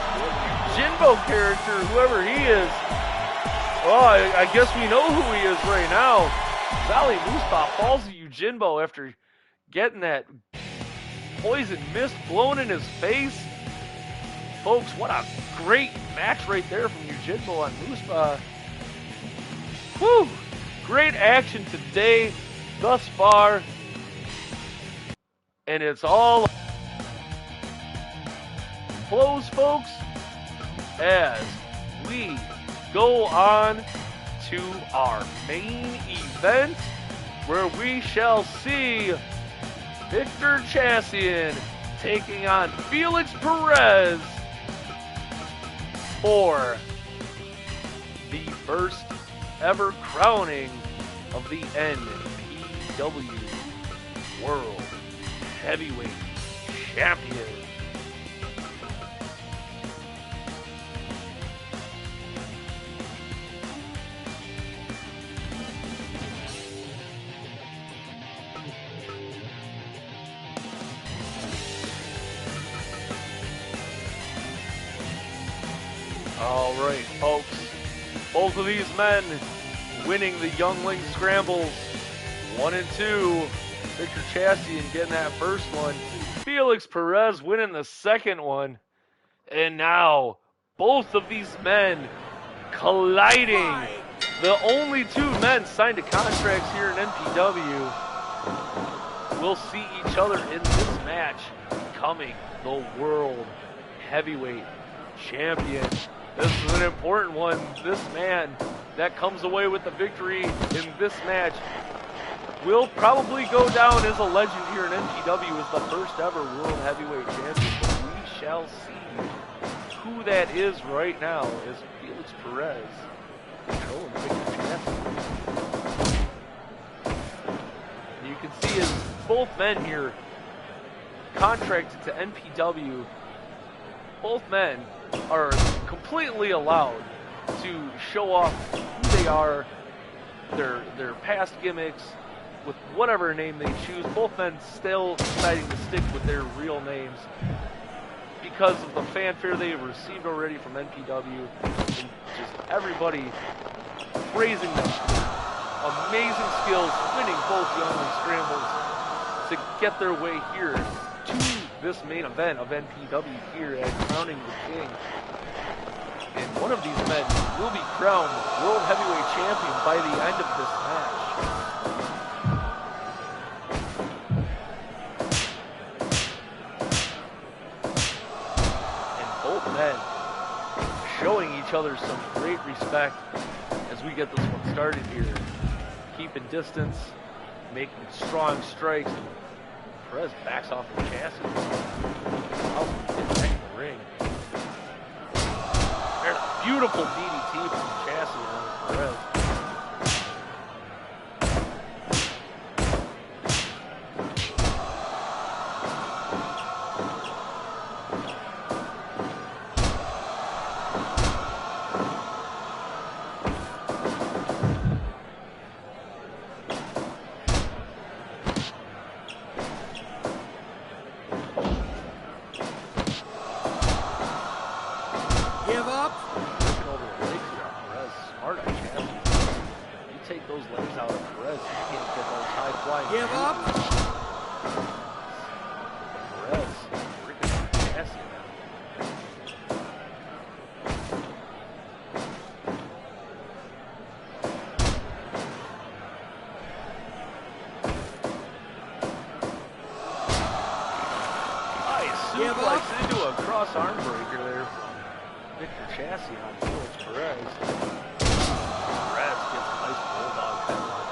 Yujimbo character, whoever he is. Oh, I guess we know who he is right now. Ali Moospa falls to Yujimbo after getting that poison mist blown in his face. Folks, what a great match right there from Yujimbo on Moospa. Whew! Great action today thus far. And it's all close, folks, as we go on to our main event, where we shall see Victor Chassian taking on Felix Perez for the first ever crowning of the NPW World Heavyweight Champion. All right, folks. Both of these men winning the Youngling scrambles 1 and 2. Victor Chassian getting that first one. Felix Perez winning the second one. And now, both of these men colliding. The only two men signed to contracts here in NPW will see each other in this match, becoming the World Heavyweight Champion. This is an important one. This man that comes away with the victory in this match will probably go down as a legend here in NPW as the first ever World Heavyweight Champion. But we shall see who that is right now as Felix Perez controlling Victor Chassian. You can see as both men here contracted to NPW, both men are completely allowed to show off who they are, their past gimmicks, with whatever name they choose. Both men still deciding to stick with their real names because of the fanfare they have received already from NPW, and just everybody praising them. Amazing skills, winning both Youngling scrambles to get their way here to this main event of NPW here at Crowning the King. And one of these men will be crowned World Heavyweight Champion by the end of this match. And both men showing each other some great respect as we get this one started here. Keeping distance, making strong strikes. Perez backs off the chassis. How he gets back in the ring. There's a beautiful DDT from Chassis on Perez. Give up. Looking over the legs here on Perez. Smart on Chassis. You take those legs out of Perez, you can't get those high flying. Give up. Perez freaking on Chassis now. Nice Give suplex into a cross arm breaker there from Victor Chassis on Felix Perez. Perez gets a nice bulldog headlock.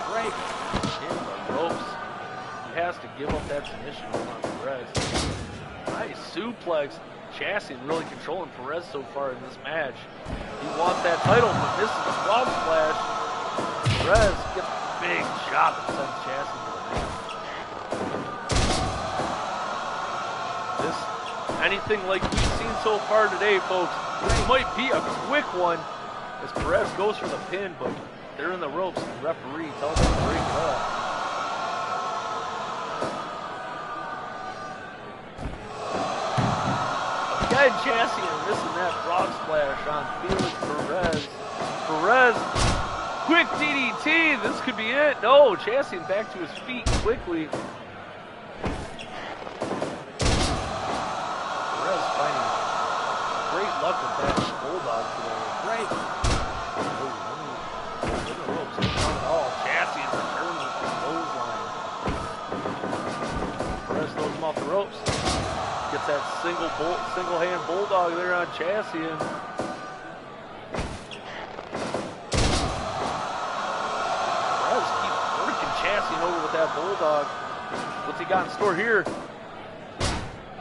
Break. In the ropes. He has to give up that submission hold on Perez. Nice suplex. Chassis really controlling Perez so far in this match. He wants that title, but misses the frog splash. Perez gets a big shot that sends Chassis to the mat. This, anything like we've seen so far today, folks, this might be a quick one as Perez goes for the pin, but they're in the ropes and the referee tells them to break it up. Again, Chassis missing that frog splash on Felix Perez. Perez, quick DDT. This could be it. No, Chassis back to his feet quickly. Perez finding great luck with that bulldog today. Break. In the ropes, it's not at all. Chassis returns with the clothesline. Perez though ropes. Gets that single hand bulldog there on Chassian. Perez keeps working Chassian over with that bulldog. What's he got in store here?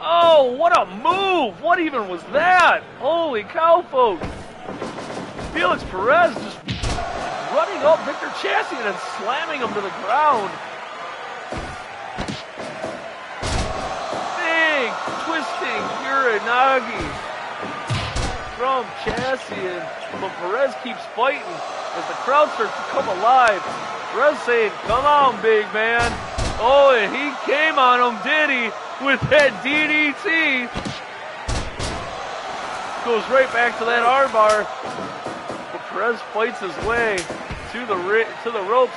Oh, what a move! What even was that? Holy cow, folks! Felix Perez just running up Victor Chassian and slamming him to the ground. Big twisting Uranagi from Chassian, but Perez keeps fighting as the crowd starts to come alive. Perez saying, "Come on, big man." Oh, and he came on him, did he? With that DDT. Goes right back to that armbar. But Perez fights his way to the ropes.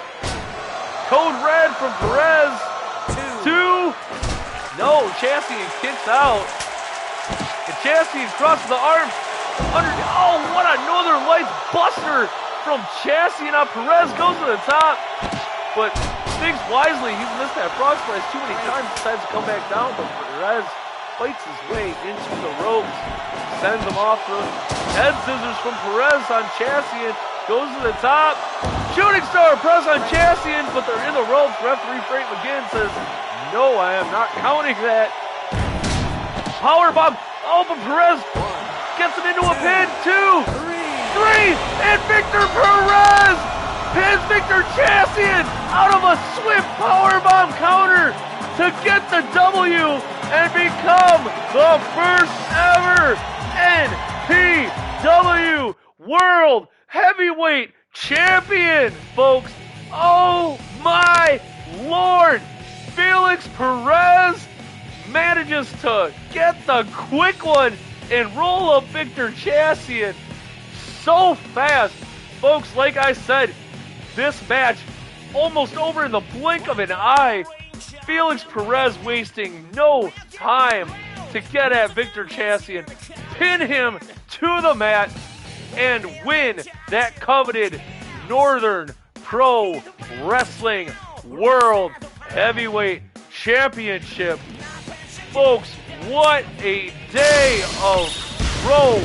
Code red from Perez. Two. No, Chassian kicks out. And Chassian crosses the arm. Oh, what a Northern Lights buster from Chassian on Perez. Goes to the top. But thinks wisely. He's missed that frog splash too many times. Decides to come back down, but Perez fights his way into the ropes. Sends him off the head scissors from Perez on Chassian. Goes to the top. Shooting star press on Chassian, but they're in the ropes. Referee Frank McGinn says, "No, I am not counting that." Powerbomb. Oh, but Perez gets him into a pin. 2, 3, and Victor Perez pins Victor Chassian out of a swift powerbomb counter to get the W and become the first ever NPW World Heavyweight Champion, folks. Oh my Lord! Felix Perez manages to get the quick one and roll up Victor Chassian so fast. Folks, like I said, this match almost over in the blink of an eye. Felix Perez wasting no time to get at Victor Chassian, pin him to the mat, and win that coveted Northern Pro Wrestling World Heavyweight Championship. Folks, what a day of pro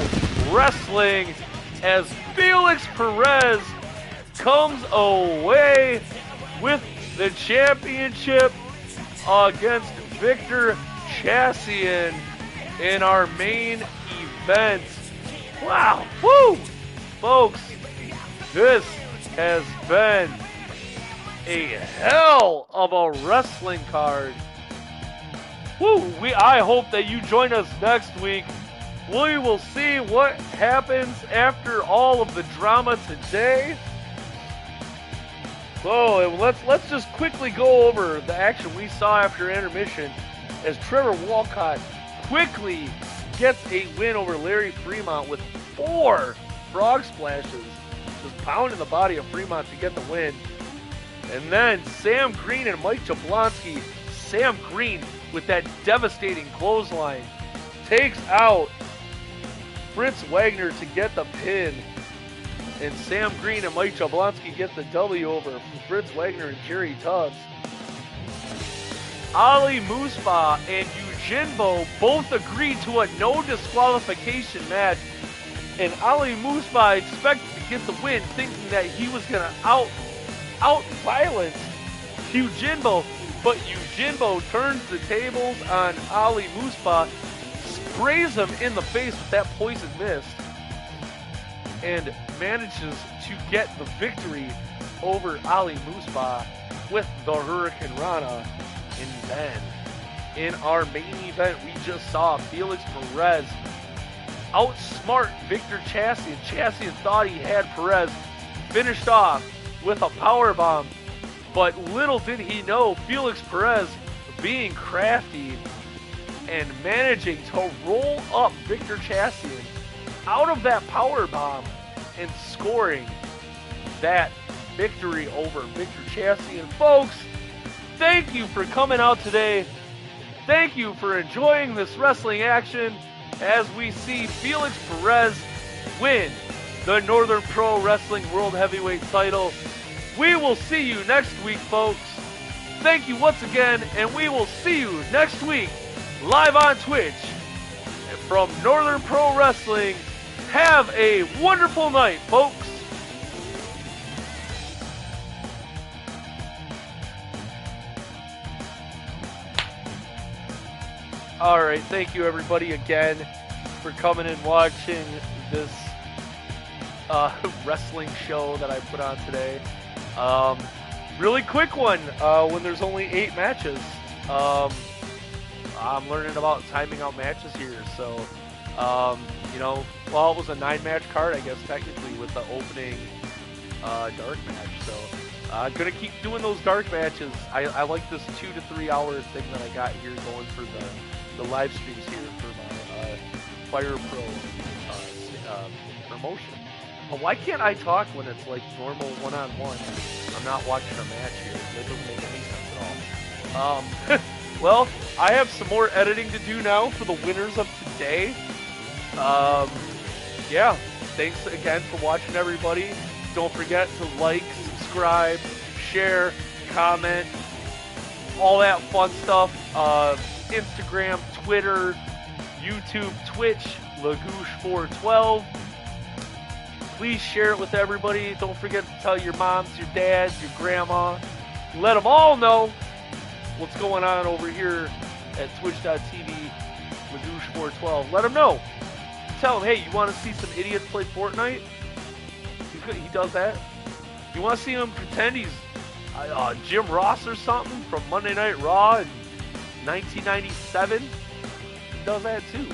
wrestling as Felix Perez comes away with the championship against Victor Chassian in our main event. Wow, woo! Folks, this has been a hell of a wrestling card. Woo! I hope that you join us next week. We will see what happens after all of the drama today. So let's just quickly go over the action we saw after intermission as Trevor Walcott quickly gets a win over Larry Fremont with 4 frog splashes, just pounding the body of Fremont to get the win. And then Sam Green and Mike Jablonski. Sam Green with that devastating clothesline takes out Fritz Wagner to get the pin. And Sam Green and Mike Jablonski get the W over from Fritz Wagner and Jerry Tubbs. Ali Muspa and Yujinbo both agreed to a no disqualification match. And Ali Muspa expected to get the win, thinking that he was going to out-violence Yujinbo. But Yujinbo turns the tables on Ali Muspa, sprays him in the face with that poison mist, and manages to get the victory over Ali Muspa with the Hurricane Rana. And then, in our main event, we just saw Felix Perez outsmart Victor Chassian. Chassian thought he had Perez finished off with a powerbomb, but little did he know Felix Perez, being crafty and managing to roll up Victor Chassian out of that powerbomb and scoring that victory over Victor Chassian. Folks, thank you for coming out today. Thank you for enjoying this wrestling action as we see Felix Perez win the Northern Pro Wrestling World Heavyweight title. We will see you next week, folks. Thank you once again, and we will see you next week live on Twitch from Northern Pro Wrestling. Have a wonderful night, folks. Alright, thank you everybody again for coming and watching this wrestling show that I put on today. Really quick one, when there's only 8 matches. I'm learning about timing out matches here, so, you know, well, it was a 9-match card, I guess, technically, with the opening dark match, so I'm going to keep doing those dark matches. I like this 2 to 3 hour thing that I got here going for the live streams here for my Fire Pro promotion. But why can't I talk when it's like normal one-on-one? I'm not watching a match here. That doesn't make any sense at all. Well, I have some more editing to do now for the winners of today. Yeah, thanks again for watching, everybody. Don't forget to like, subscribe, share, comment, all that fun stuff. Instagram, Twitter, YouTube, Twitch, Lagoosh412. Please share it with everybody. Don't forget to tell your moms, your dads, your grandma. Let them all know what's going on over here at twitch.tv, Lagoosh412. Let them know. Tell them, hey, you want to see some idiots play Fortnite? He does that. You want to see him pretend he's Jim Ross or something from Monday Night Raw in 1997? He does that too.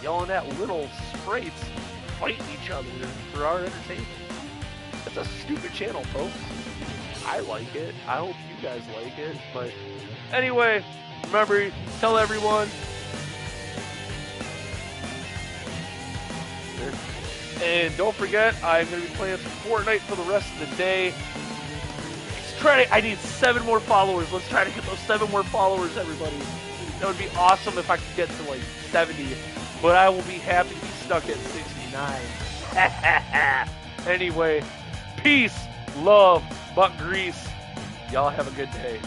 Yelling at little sprites fighting each other for our entertainment. It's a stupid channel, folks. I like it. I hope you guys like it. But anyway, remember, tell everyone. And don't forget, I'm going to be playing some Fortnite for the rest of the day. I need 7 more followers. Let's try to get those 7 more followers, everybody. That would be awesome if I could get to like 70. But I will be happy to be stuck at 69. Anyway, peace, love, butt grease. Y'all have a good day.